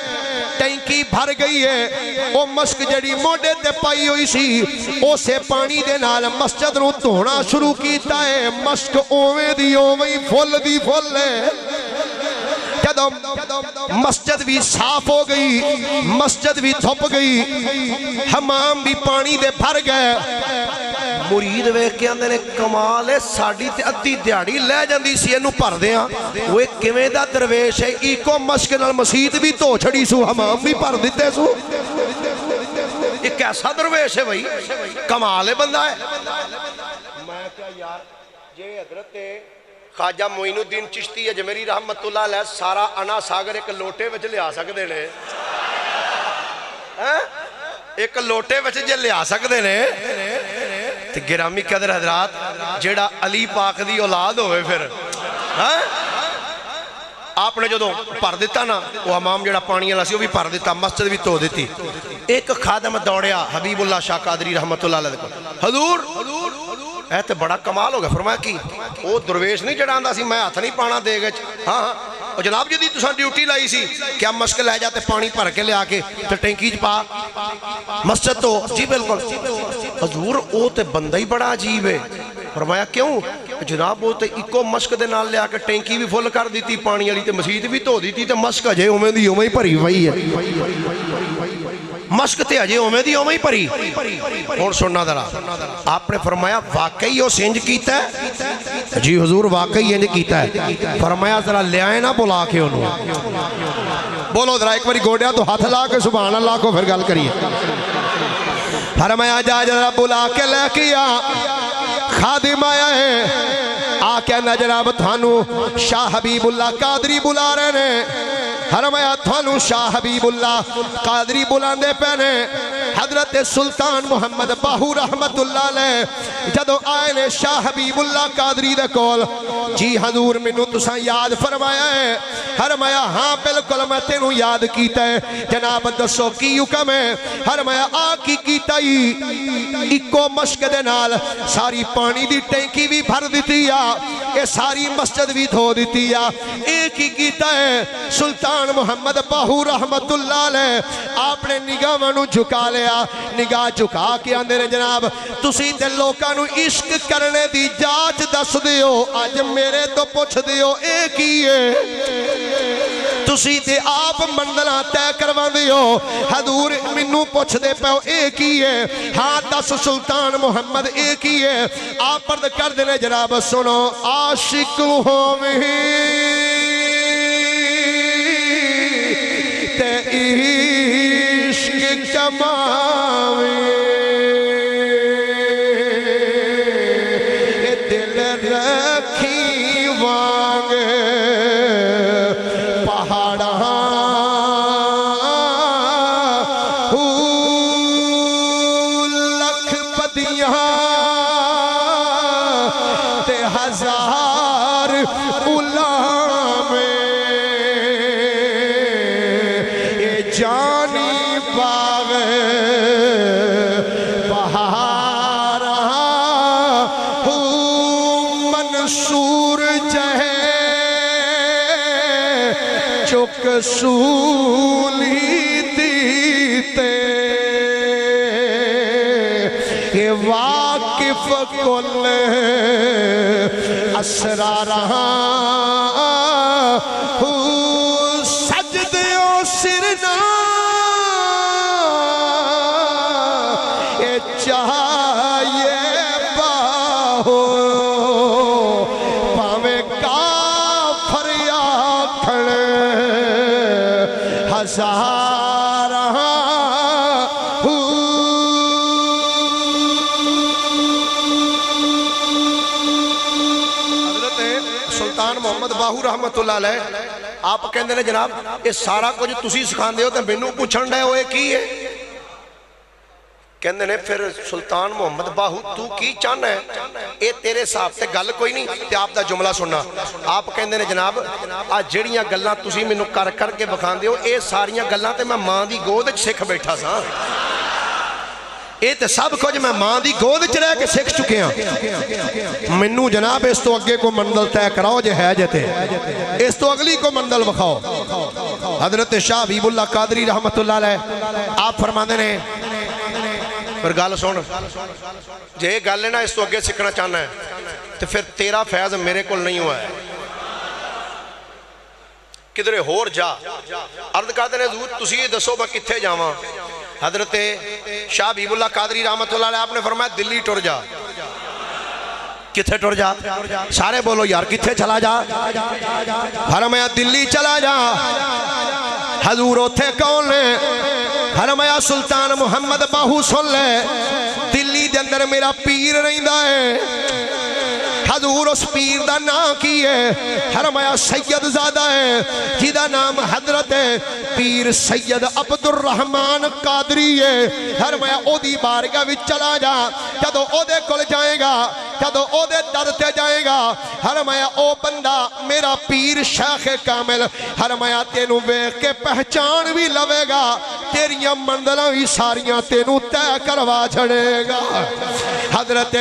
[SPEAKER 2] ٹینکی بھر گئی ہے وہ مشک جڑی موڑے تے پائی ہوئی سی اسے پانی دے نال مسجد نو دھونا شروع کیتا ہے مشک اوویں دی اوویں پھول دی پھول ہے جدو مسجد بھی صاف ہو گئی مسجد بھی دھپ گئی حمام بھی پانی دے بھر گئے مرید ویکھ کے اندر کمال ہے ساڑی تے ادھی دیہڑی لے جاندی سی اینو بھر دیاں وہ ایک کیویں دا درویش ہے ایکو مشک نال مسجد بھی دھو چھڑی سو حمام بھی بھر دیتے سو یہ کیسا درویش ہے بھائی کمال ہے بندہ ہے میں کیا یار یہ حضرت خواجہ معین الدین چشتی اجمیری رحمت اللہ علیہ سارا انا ساگر ایک لوٹے وچ لے آ سکدے نے ایک لوٹے وچ جے لے آ سکدے نے تے گرامی قدر حضرات جیڑا علی پاک دی اولاد ہوئے پھر آپ نے جو پھر دیتا نا وہ حمام جڑا پانی والا سی وہ بھی پھر دیتا مسجد بھی دھو دیتی ایک خادم دوڑیا حبیب اللہ شاہ قادری رحمت اللہ علیہ حضور اے تے بڑا کمال ہو گیا. فرمایا کی وہ درویش نہیں جڑا آندا سی میں ہاتھ نہیں پانا دے گچ. ہاں ہاں اور جناب جی تساں ڈیوٹی لائی سی کیا مشک لے جاتے پانی بھر کے لیا کے تے ٹینکی چ پا مسجد تو. جی بالکل حضور او تے بندہ ہی بڑا عجیب ہے. فرمایا کیوں؟ جناب وہ تے اکو مشک دے نال لیا کے ٹینکی بھی فل کر دیتی پانی والی تے مسجد بھی دھو دیتی تے مشک اجے اوویں دی اوویں ہی بھری ہوئی ہے. مشک تے اجے اوویں دی اوویں ہی بھری. ہن سننا ذرا آپ نے فرمایا واقعی وہ سنج کیتا ہے؟ جی حضور واقعی انج کیتا ہے. فرمایا ذرا لے آئے نا بلا کے انہوں. بولو ذرا ایک باری گوڑیا تو ہاتھ لا کے سبحان اللہ کو پھر گل کریے. فرمایا جا ذرا بلا کے لے کے آ. خادم آیا ہے آ کے جناب تھانو شاہ حبیب اللہ قادری بلا رہے نے. فرمایا تھانو شاہ حبیب اللہ قادری بلاندے پہنے. حضرت سلطان محمد باہو رحمت اللہ علیہ جدو آئے نے شاہ حبیب اللہ قادری دے کول. جی حضور منو تساں یاد فرمایا ہے؟ فرمایا ہاں بالکل میں تینوں یاد کیتا ہے. جناب دسو کی حکم ہے؟ فرمایا آ کی کیتا ہی اکو مشک دے نال ساری پانی دی ٹینکی بھی بھر دیتی یا اے ساری مسجد بھی دھو دیتی یا. ایک ہی کیتا ہے سلطان محمد باہو رحمت اللہ علیہ. آپ نے نگاہ منو جھکا لیا. نگاہ جھکا کے آندے نے جناب تسی تے لوکاں نو عشق کرنے دی جاچ دس دیو اج میرے تو پوچھ دیو ایک ہی ہے. تسی تے آپ منزلاں طے کروا دیو حضور منو پوچھ دے پاؤ ایک ہی ہے. ہاں دس سلطان محمد ایک ہی ہے. آپ پرد کر دینے جناب سنو عاشق ہوویں تے عشق کماویں دل رکھی وانگ ہزار غلام یہ جانی باغ بہار منصور جہے چک سولی دیتے یہ واقف کل اسرارہاں سجدیوں سرنا اے چاہیے باہو پاویں کافر یا کھڑے ہزارہاں محمد باہو رحمت اللہ علیہ آپ کہندے نے جناب یہ سارا کچھ تسی سکھان دے ہو تے مینوں پوچھن ڈے ہوئے کی ہے؟ کہندے نے پھر سلطان محمد باہو تو کی چاہنا ہے؟ اے تیرے صاحب تے گل کوئی نہیں تے آپ دا جملہ سننا. آپ کہندے نے جناب آج جڑیاں گلاں تسی مینوں کر کر کے بکھان دے ہو اے ساریاں گلاں تے میں ماں دی گود وچ سکھ بیٹھا سا. اے تے سب کچھ میں ماں دی گود وچ رہ کے سکھ چکے ہاں. منو جناب اس تو اگے کو منزل طے کراؤ جے ہے جتے اس تو اگلی کو منزل بکھاؤ. حضرت شاہ حبیب اللہ قادری رحمت اللہ علیہ آپ فرماندے نے پر گل سن جے گل ہے نا اس تو اگے سکھنا چاہنا ہے تو پھر تیرا فیض میرے کول نہیں ہوا ہے. کدھرے ہور جا عرض کرتے ہیں حضور تسی یہ دسو میں کتھے جاواں. حضرت شاہ حبیب اللہ قادری رحمت اللہ علیہ آپ نے فرمایا دلی ٹر جا. کتھے ٹر جا؟ سارے بولو یار کتھے چلا جا؟ فرمایا دلی چلا جا. حضور اوتھے کون لے؟ فرمایا سلطان محمد باہو سن لے دلی دے اندر میرا پیر رہندا ہے. حضور اس پیر دا نام کی ہے؟ فرمایا سید زادہ ہے جیدہ نام حضرت پیر سید عبد الرحمن قادری ہے. فرمایا او دی بارگاہ وچ چلا جا. جدو او دے کول جائے گا جدو او دے در تے جائے گا فرمایا او بندہ میرا پیر شیخ کامل فرمایا تینوں ویکھ کے پہچان بھی لوے گا تیریاں منزلاں بھی ساریاں تینوں طے کروا چھڑے گا حضرت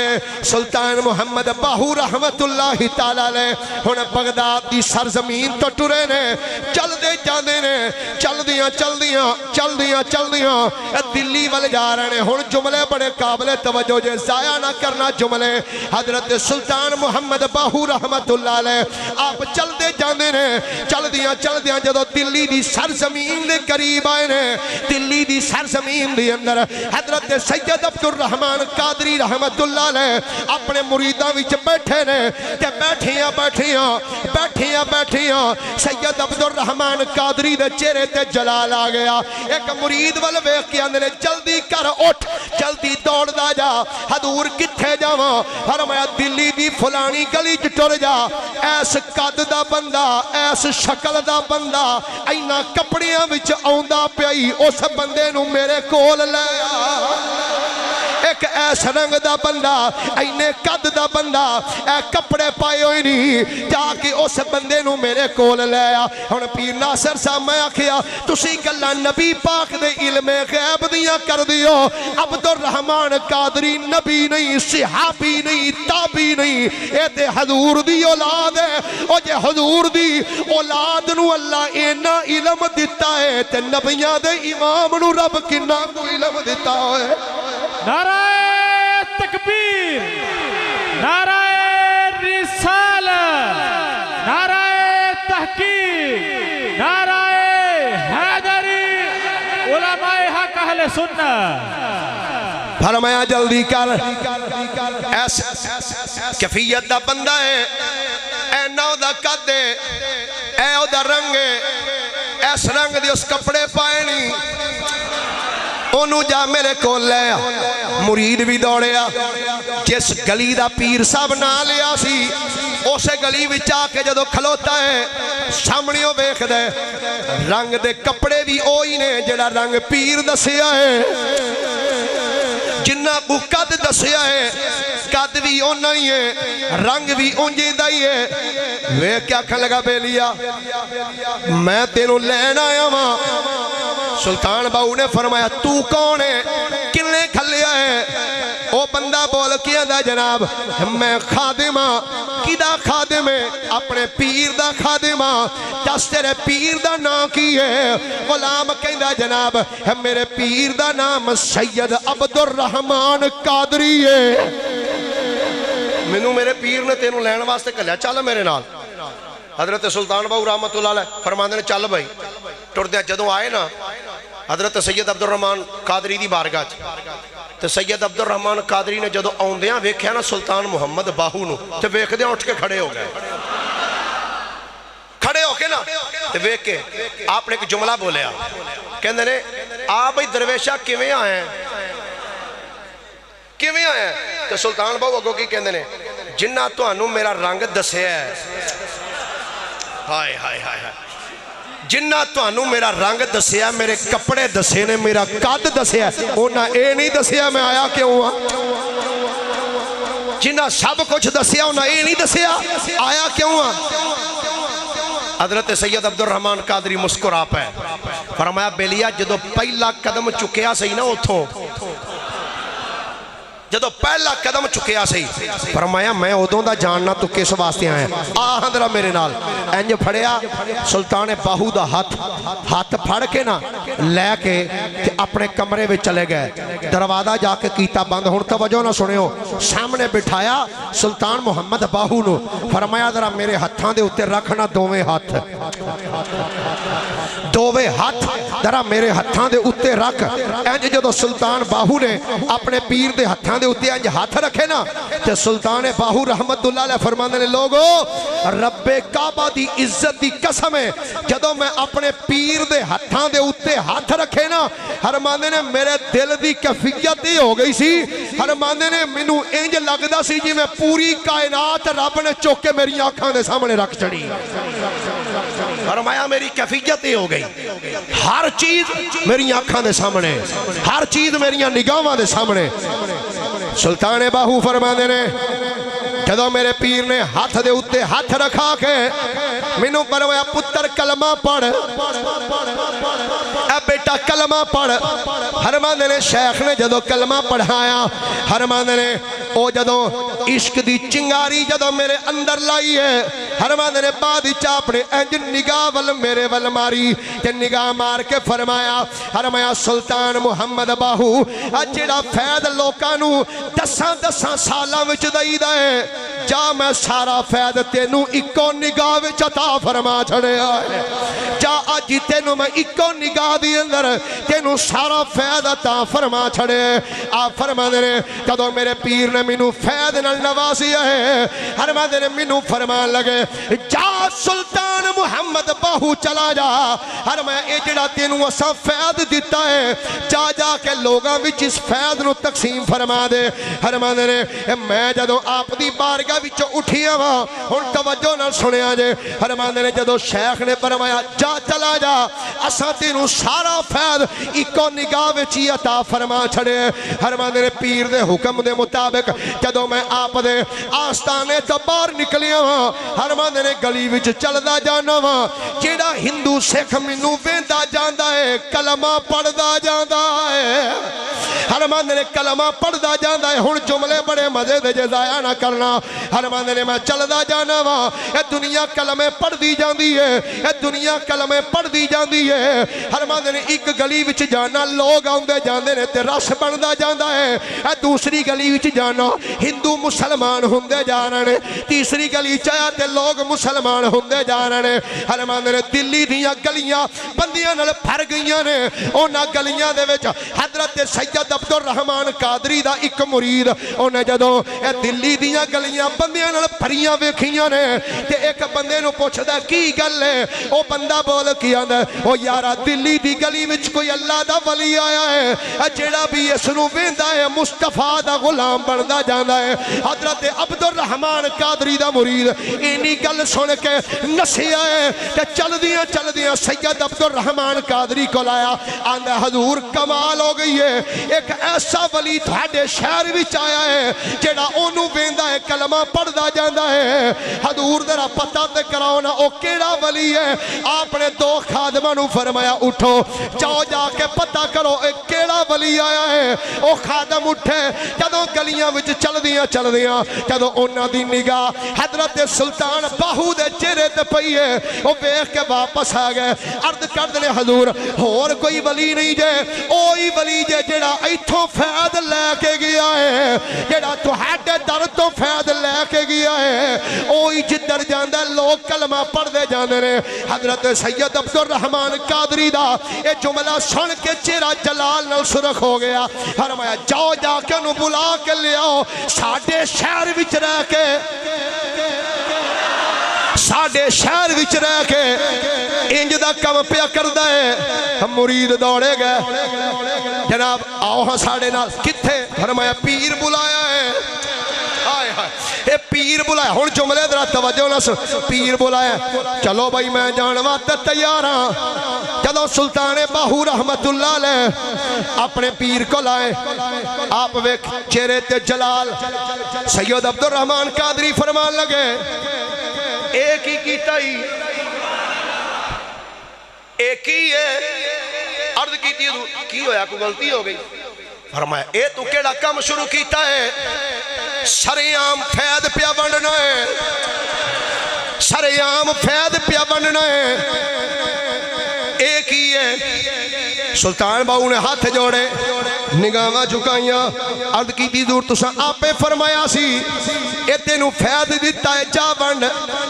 [SPEAKER 2] سلطان محمد باہو رحمت اللہ تعالی علیہ ہن بغداد دی سرزمین تو ٹرے نے چل دے جاندے نے چل دیاں دلی ول جا رہے ہیں ہن جملے بڑے قابل توجہ جے ضائع نہ کرنا جملے حضرت سلطان محمد باہو رحمت اللہ علیہ آپ چل دے جاندے نے چل دیاں جدو دلی دی سرزمین دے قریب آئے نے دلی دی سرزمین دے اندر حضرت سید عبد الرحمن قادری رحمت اللہ علیہ اپنے مریداں وچ بیٹھے نے تے بیٹھیاں سید عبد الرحمن قادری دے چہرے تے جلال آ گیا ایک مرید ول ویکھ کے اندر جلدی کر اٹھ جلدی دوڑدا جا حضور کتھے جاواں فرمایا دلی دی فلانی گلی چ ٹر جا ایس قد دا بندہ ایس شکل دا بندہ اینا کپڑیاں وچ آوندا پیائی اس بندے نو میرے کول لے آ ایک ایس رنگ دا بندہ اینے قد دا بندہ اے کپڑے پائے ہوئی نہیں جا کے اس بندے نو میرے کول لے آ ہن پیر ناصر صاحب میں آکھیا تسی گلاں نبی پاک دے علم غیب دیاں کر دیو عبد الرحمن قادری نبی نہیں صحابی نہیں تابعی نہیں اے تے حضور دی اولاد ہے او جے حضور دی اولاد نو اللہ اینا علم دیتا ہے تے نبیاں دے امام نو رب کنا کو علم دیتا ہے
[SPEAKER 3] نعرہ تکبیر نعرہ رسالت نعرہ تحقیق نعرہ حیدری علماء حق اہل سنت
[SPEAKER 2] فرمایا جلدی کر ایس کیفیت دا بندہ ہے اے نو دا قد ہے اے او دا رنگ ہے ایس رنگ دی اس کپڑے پائے نہیں انہوں جا میرے کو لیا مرید بھی دوڑیا جس گلی دا پیر صاحب نہ لیا سی اسے گلی وچا کے جدو کھلوتا ہے سامنیوں بیکھ دے رنگ دے کپڑے بھی اوئی نے جڑا رنگ پیر دسیا ہے جنہ کو قد دسیا ہے قد بھی اونا ہی ہے رنگ بھی اونجی دائی ہے وہ کیا کھا لگا بے لیا میں تینوں لینا آیا ماں سلطان باہو نے فرمایا تو کون ہے کنے کھلیا ہے او بندہ بول کیا دا جناب میں خادمہ کدا خادم ہے اپنے پیر دا خادمہ جس تیرے پیر دا نام کی ہے غلام کہیں دا جناب میرے پیر دا نام سید عبد الرحمن قادری ہے منو میرے پیر نے تینوں لین واسطے کہلیا چل میرے نال حضرت سلطان باہو رحمت اللہ علیہ فرماندے نے چل بھائی ٹر دیا جدوں آئے نا حضرت سید عبد الرحمن قادری دی بارگاہ تو سید عبد الرحمن قادری نے جدو آؤندیاں ویکھیا نا سلطان محمد باہو نو تو ویکھ دیاں اٹھ کے کھڑے ہو گئے کھڑے ہو کے نا تو ویکھ کے آپ نے ایک جملہ بولیا کہندے نے آپ بھئی درویشہ کیویں آئے ہیں تو سلطان باہو اگو کی کہندے نے جنہ تو انو میرا رنگ دسے ہے ہائے ہائے ہائے جنہ تو انو میرا رنگ دسیا میرے کپڑے دسے نے میرا قد دسیا اونا اے نہیں دسیا میں آیا کیوں ہاں جنہ سب کچھ دسیا اونا اے نہیں دسیا آیا کیوں ہاں حضرت سید عبد الرحمن قادری مسکرا پہ فرمایا بیلیا جدو پہلا قدم چکیا سہی نا اتھوں جدو پہلا قدم چکیا سی فرمایا میں ادوں دا جاننا تو کس واسطے آیا آہندرہ میرے نال انج پھڑیا سلطان باہو دا ہاتھ پھڑ کے نا لے کے اپنے کمرے میں چلے گئے دروازہ جا کے کیتا بند ہن توجہ نہ سنیو سامنے بٹھایا سلطان محمد باہو نو فرمایا ذرا میرے ہتھاں دے اوتے رکھنا دوویں ہاتھ ذرا میرے ہتھاں دے اوتے رکھ انج جدو سلطان باہو نے اپنے پیر دے ہتھاں دے اوتے انج ہاتھ رکھے نا تے سلطان باہو رحمت اللہ علیہ فرماندے نے لوگو رب کعبہ دی عزت دی قسم ہے جدو میں اپنے پیر دے ہتھاں دے اوتے ہاتھ رکھے نا فرماندے نے میرے دل دی کیفیت ہی ہو گئی سی فرماندے نے مینوں انج لگدا سی جی میں پوری کائنات رب نے چوک کے میری آنکھاں دے سامنے رکھ چڑی فرمایا میری کیفیت ہی ہو گئی ہر چیز میری آنکھاں دے سامنے ہر چیز میری نگاہاں دے سامنے سلطان باہو فرماندے نے جدو میرے پیر نے ہاتھ دے اتے ہاتھ رکھا کے مینوں فرمایا پتر کلمہ پڑھ، اے بیٹا کلمہ پڑھ۔ فرماندے نے شیخ نے جدو کلمہ پڑھایا، فرماندے نے او جدو عشق دی چنگاری جدو میرے اندر لائی ہے، فرماندے نے بعد چا اپنے انج نگاہ ول میرے ول ماری تے نگاہ مار کے فرمایا سلطان محمد باہو جڑا فیض لوکاں نو دساں سالاں وچ دئیدا ہے، جا میں سارا فیض تینوں اکو نگاہ وچ عطا فرما چھڑیا ہے، جا اج تینوں میں اکو نگاہ دی اندر تینوں سارا فیض عطا فرما چھڑے۔ آپ فرماندے نے جدوں میرے پیر نے مینوں فیض نال نوازیا ہے، فرماندے نے مینوں فرمان لگے جا سلطان محمد باہو چلا جا، فرمایا اے جڑا تینوں اساں فیض دیتا ہے جا کے لوگاں وچ اس فیض نو تقسیم فرما دے۔ فرماندے نے میں جدوں آپ دی بارگاہ وچ اٹھیا وا، ہن توجہ نال سنیا جے، فرماندے نے جدوں شیخ نے فرمایا جا چلا جا اساں تینوں سارا فیض اکو نگاہ وچ عطا فرما چھڑے۔ فرماندے نے پیر دے حکم دے مطابق جدوں میں آپ دے آستانے تو باہر نکلیا وا، فرماندے نے گلی وچ چلدا جانا وا، جیڑا ہندو سکھ مینوں ویندا جاندا ہے کلمہ پڑھدا جاندا ہے، فرماندے نے کلمہ پڑھدا جاندا ہے۔ ہن جملے بڑے مزے دے جے ضائع نہ کرنا، فرماندے نے میں چلدا جانا وا، اے دنیا کلمے پڑھدی جاندی ہے، اے دنیا کلمے پڑھدی جاندی ہے۔ فرماندے نے ایک گلی وچ جانا لوگ آندے جاندے نے تے رش بندا جاندا ہے، اے دوسری گلی وچ جانا ہندو مسلمان ہوندے جا رہے نے، تیسری گلی چایا تے لوگ مسلمان ہوندے جا رہے نے۔ فرماندے نے دلی دیاں گلیاں بندیاں نال بھر گئیاں نے، انہاں گلیاں دے وچ حضرت سید عبد الرحمان قادری دا ایک مرید انہیں جدوں اے دلی دیاں گلیاں بندیاں نال بھریاں ویکھیاں نے تے ایک بندے نو پوچھدا کی گل ہے، او بندہ بول کے آندا او یارا دلی دی گلی وچ کوئی اللہ دا ولی آیا ہے، جیڑا بھی اس نو ویندا ہے مصطفیٰ دا غلام بندا جاندا ہے۔ حضرت عبد الرحمان قادری دا مرید اینی گل سن کے نسیا ہے تے چلدیاں سید عبد الرحمان قادری کو لایا، آندا حضور کمال ہو گئی ہے، ایک ایسا ولی تھاڈے شہر وچ آیا ہے جیڑا اونوں ویندا ہے کلمہ پڑھدا جاندا ہے، حضور ذرا پتہ تے کراؤ نا او کیڑا ولی ہے۔ آپ نے دو خادماں نو فرمایا اٹھو جاؤ جا کے پتہ کرو اے کیڑا ولی آیا ہے۔ او خادم اٹھے، جدوں گلیاں وچ چلدیاں جدوں انہاں دی نگاہ حضرت سلطان باہو دے چہرے تے پئی ہے، او ویکھ کے واپس آ گئے، عرض کر دے حضور ہور کوئی ولی نہیں جے، اوہی ولی جے جڑا ایتھوں فیض لے کے گیا ہے، جڑا تہاڈے در تو فیض لے کے گیا ہے، اوہی جدھر جاندا لوگ کلمہ پڑھدے جاندے نے۔ حضرت سید عبد الرحمان قادری دا اے جملہ سن کے چہرہ جلال نال سرخ ہو گیا، فرمایا جاؤ جا کے انہوں بلا کے لے آؤ، ساڈے شہر وچ رہ کے انج دا کم پیا کردا ہے۔ مرید دوڑے گئے، جناب آؤ ہاں ساڑے نال، کتھے؟ فرمایا پیر بلایا ہے، اے پیر بلایا، ہن جملے ذرا توجہ نہ سن، پیر بلایا، چلو بھائی میں جان واسطے تیار ہاں۔ جدوں سلطان باہو رحمت اللہ علیہ اپنے پیر کو لائے، آپ ویکھ چہرے تے جلال، سید عبد الرحمان قادری فرمان لگے ایک ہی کیتا ہی ایک ہی ہے، عرض کیتی کی ہویا کوئی غلطی ہو گئی؟ فرمایا اے تو کیڑا کم شروع کیتا ہے؟ سریعام فیض پیا بننا ہے، سریعام فیض پیا بننا ہے، ایک ہی ہے۔ سلطان باہو نے ہاتھ جوڑے، نگاہاں جھکائیاں، عرض کی دی دور تساں آپے فرمایا سی اے تینوں فیض دیتا ہے جا بن،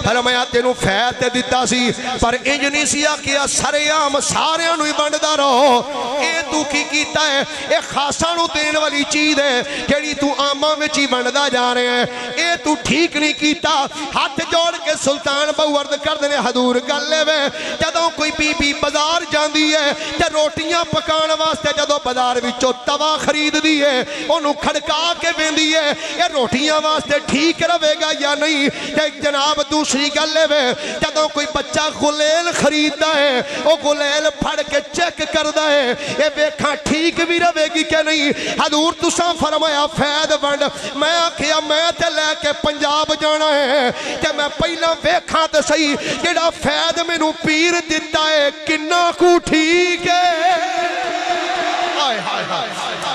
[SPEAKER 2] فرمایا تینوں فیض دیتا سی پر انج نہیں سی آکھیا سریعام ساریاں نو ہی بندا رہو۔ اے تو کی کیتا ہے؟ اے خاصاں نو دین والی چیز ہے جیڑی تو عاماں وچ ہی بندا جا رہے ہیں، اے تو ٹھیک نہیں کیتا۔ ہاتھ جوڑ کے سلطان باہو عرض کر دے حضور گل ہے جدوں کوئی بی بی بازار جاندی ہے تے روٹیاں پکان واسطے جدوں بازار وچوں توا خرید دی ہے انہوں کھڑکا کے بیندی ہے یہ روٹیاں واسطے ٹھیک رہے گا یا نہیں؟ جناب دوسری گل ہے جدوں کوئی بچہ غلیل خریدتا ہے وہ غلیل پھڑ کے چیک کردا ہے، یہ ویکھاں ٹھیک بھی رہے گی کہ نہیں حضور تساں فرمایا فیض ونڈ میں آکھیا میں تے لے کے پنجاب جانا ہے تے میں پہلا ویکھاں تے صحیح جڑا فیض مینوں پیر دتا ہے کنا کو ٹھیک ہے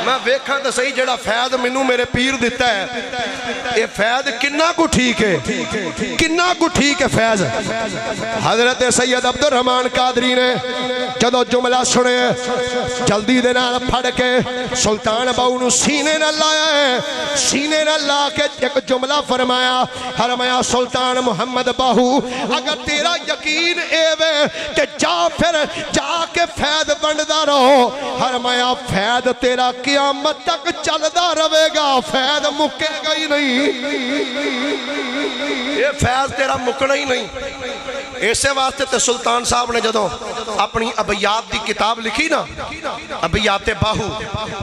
[SPEAKER 2] میں ویکھاں تے صحیح جڑا فیض مینوں میرے پیر دیتا ہے یہ فیض کنا کو ٹھیک ہے کنا کو ٹھیک ہے فیض حضرت سید عبد الرحمن قادری نے جدو جملہ سنے جلدی دے نال پھڑ کے سلطان باؤ نو سینے نہ لایا ہے سینے نہ لا کے ایک جملہ فرمایا سلطان محمد باہو اگر تیرا یقین اے وے کہ جا پھر جا کے فیض بنڈدا رہو فرمایا فیض تیرا قیامت تک چلدا رہے گا فیض مکے گا ہی نہیں یہ فیض تیرا مکنا ہی نہیں ایسے واسطے تے سلطان صاحب نے جدوں اپنی ابیات دی کتاب لکھی نا ابیات باہو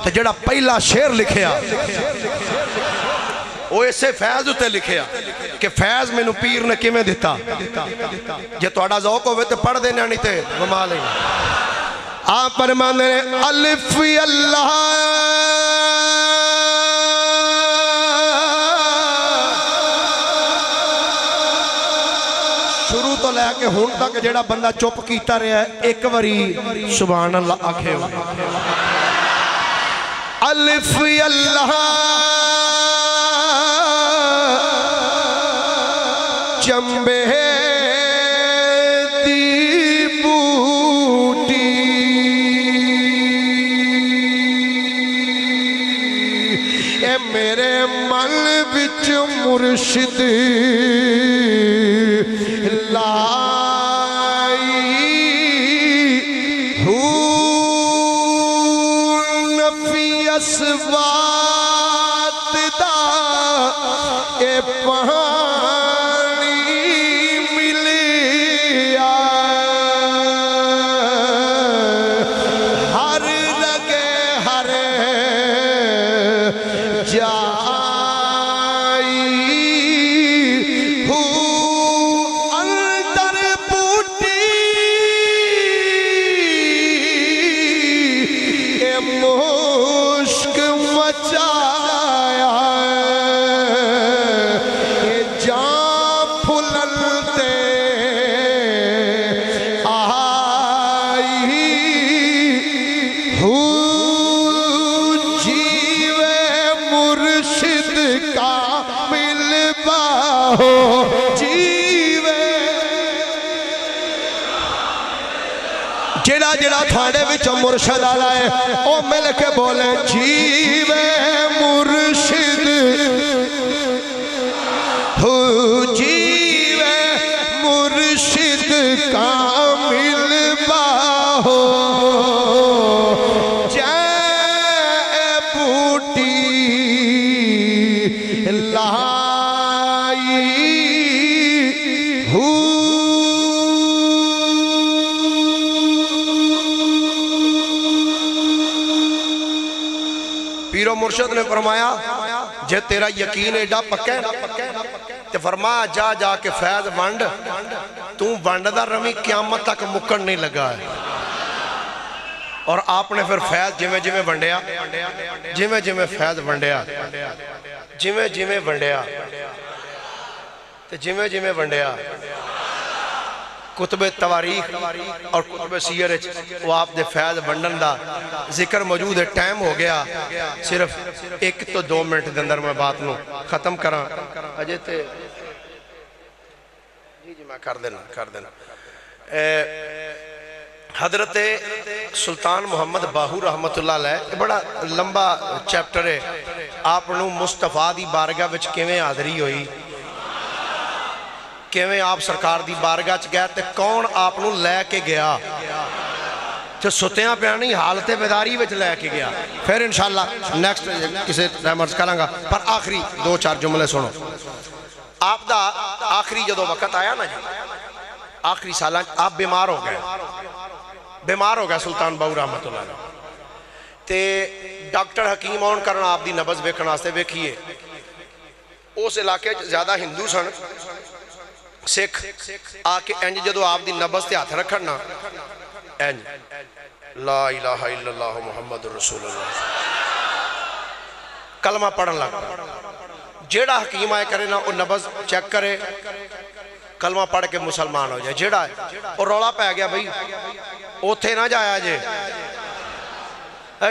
[SPEAKER 2] تے جڑا پہلا شعر لکھیا وہ اسے فیض ہوتے لکھیا کہ فیض میں نو پیر نے کیمیں دیتا جے توڑا ذوق ہوئے تے پڑھ دینا نہیں تے وما لیں آپ فرمانے الف اللہ شروع تو لے کے ہون تک جڑا بندہ چپ کیتا رہا ہے ایک وری سبحان اللہ آکھے ہو الف اللہ چمبے دی بوٹی اے میرے من وچ مرشد اسوات دا اے پانی ملیا ہر لگے ہر جائی ہو اندر بوٹی اے مشک مچایا یہ جان پھلتے آئی ہو جیوے مرشد کا ملبا ہو جیوے جڑا جڑا تھاڑے وچوں مرشد آ رہا ہے او مل کے بولے جیوے مرشد ہو جیوے مرشد کامل باہو جے بوٹی لائی ہو پیرو مرشد نے فرمایا جے تیرا یقین ایڈا پکا ہے تے فرمایا جا جا کے فیض ونڈ تو ونڈ دا رمی قیامت تک مکن نہیں لگا ہے اور آپ نے پھر فیض جمیں جمیں ونڈیا جمیں جمیں فیض ونڈیا جمیں جمیں ونڈیا تے جمیں جمیں ونڈیا کتب تواریخ اور کتب سیر وہ آپ دے فیض ونڈن دا ذکر موجود ہے ٹائم ہو گیا صرف 1 تو 2 منٹ دے اندر میں بات نو ختم کراں اجے تے جی میں کر دینا حضرت سلطان محمد باہو رحمت اللہ علیہ بڑا لمبا چیپٹر ہے آپ نو مصطفیٰ دی بارگاہ وچ کیویں حاضری ہوئی کیویں آپ سرکار دی بارگاہ چ گئے تے کون آپ نو لے کے گیا تے ستیاں پیا نہیں حالت بیداری وچ لے کے گیا پھر انشاءاللہ نیکسٹ کسے ٹائم عرض کروں گا پر آخری 2-4 جملے سنو آپ دا آخری جدو وقت آیا نا جی آخری سالہ آپ بیمار ہو گئے سلطان باہو رحمت اللہ علیہ تے ڈاکٹر حکیم آن کرنا آپ دی نبض ویکھن واسطے ویکھیے اس علاقے زیادہ ہندو سن سکھ آ کے انج جدو آپ دی نبض تے ہاتھ رکھنا انج لا الہ الا اللہ محمد رسول اللہ کلمہ پڑھن لگ جیڑا حکیم آئے کرے نا وہ نبض چیک کرے کلمہ پڑھ کے مسلمان ہو جائے جیڑا ہے اور رولا پہ گیا بھئی اوتھے نہ جایا جے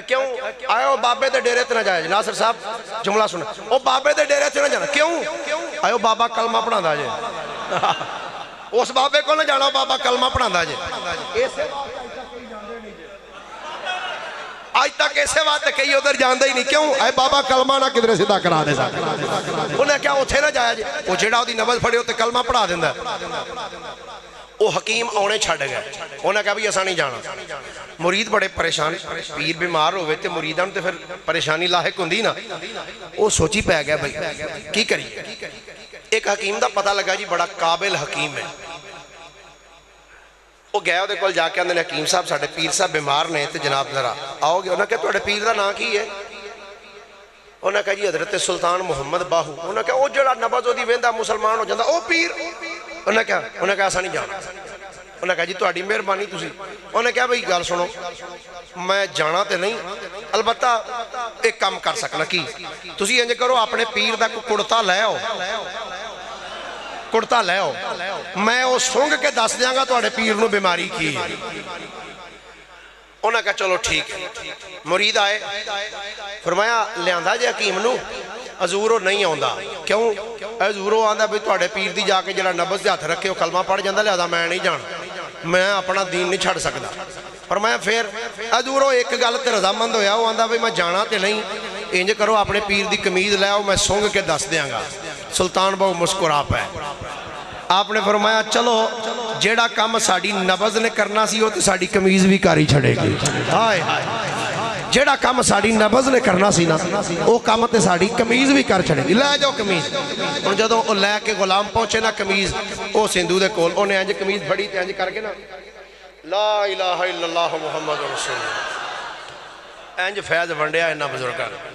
[SPEAKER 2] کیوں آئے وہ بابے دے ڈیرے تے نہ جایا جے ناصر صاحب جملہ سنیں وہ بابے دے ڈیرے تے نہ جانا کیوں آئے وہ بابا کلمہ پڑھا دا جے اس بابے کو نہ جانا بابا کلمہ پڑھا دا جے آج تک ایسے بات کئی ادھر جاندہ ہی نہیں کیوں اے بابا کلمہ نہ کدھر سیدھا کرا دے سکتا انہیں کیا اتھے نہ جایا جے وہ جیڑا ہوتی نبض پڑھے ہوتے کلمہ پڑھا دیندہ وہ حکیم آنے چھڑ گئے انہیں کہا بھی ایسا نہیں جانا مرید بڑے پریشان پیر بیمار ہوئے تھے مریدان تے پھر پریشانی لاحق ہوندی نا وہ سوچی پہ گیا بھائی کی کری ایک حکیم دا پتہ لگا جی بڑا قابل حکیم ہے وہ گیا دے کول جا کے اندھے حکیم صاحب ساڑھے پیر صاحب بیمار نے تے جناب ذرا آؤ گے انہوں نے کہا توڑے پیر دا نا کی ہے انہوں نے کہا جی حضرت سلطان محمد باہو انہوں نے کہا او جڑا نبض ہو دی ویندہ مسلمان ہو جاندہ او پیر انہوں نے کہا ایسا نہیں جانا انہوں نے کہا جی توڑی مہربانی تسی انہوں نے کہا بھئی گال سنو میں جانا تے نہیں البتہ ایک کام کر سکنا کی تسی انجے کرو اپنے پیر دا کڑتا لے ہو کڑتا لے ہو میں وہ سونگ کے دس دیاں گا توڑے پیر نو بیماری کی انہوں نے کہا چلو ٹھیک ہے مرید آئے فرمایا لیاندہ جے حکیم نو حضورو نہیں آندہ کیوں حضورو آندہ بھی توڑے پیر دی جا کے جڑا نبض دے ہاتھ رکھے وہ کلمہ پڑھ جاندہ لہذا میں نہیں جانا میں اپنا دین نہیں چھڑ سکتا فرمایا پھر حضورو ایک گل تے رضامند ہویا وہ آندہ بھی میں جانا تے نہیں انج کرو اپنے پیر دی کمیز لے آؤ میں سونگ کے دس دیاں گا سلطان بہو مسکرا پہ آپ نے فرمایا چلو جیڑا کام ساڑی نبض نے کرنا سی ہو تو ساڑی کمیز بھی کاری چھڑے گی جیڑا کام ساڑی نبض نے کرنا سی نا وہ کام تے ساڑی کمیز بھی کر چھڑے گی لے جاؤ کمیز اور جدو وہ لے کے غلام پہنچے نا کمیز وہ سندھو دے کول انہیں انج کمیز بڑی تے انج کر کے نا لا الہ الا اللہ محمد رسول اللہ انج فیض ونڈیا انہا بزرگار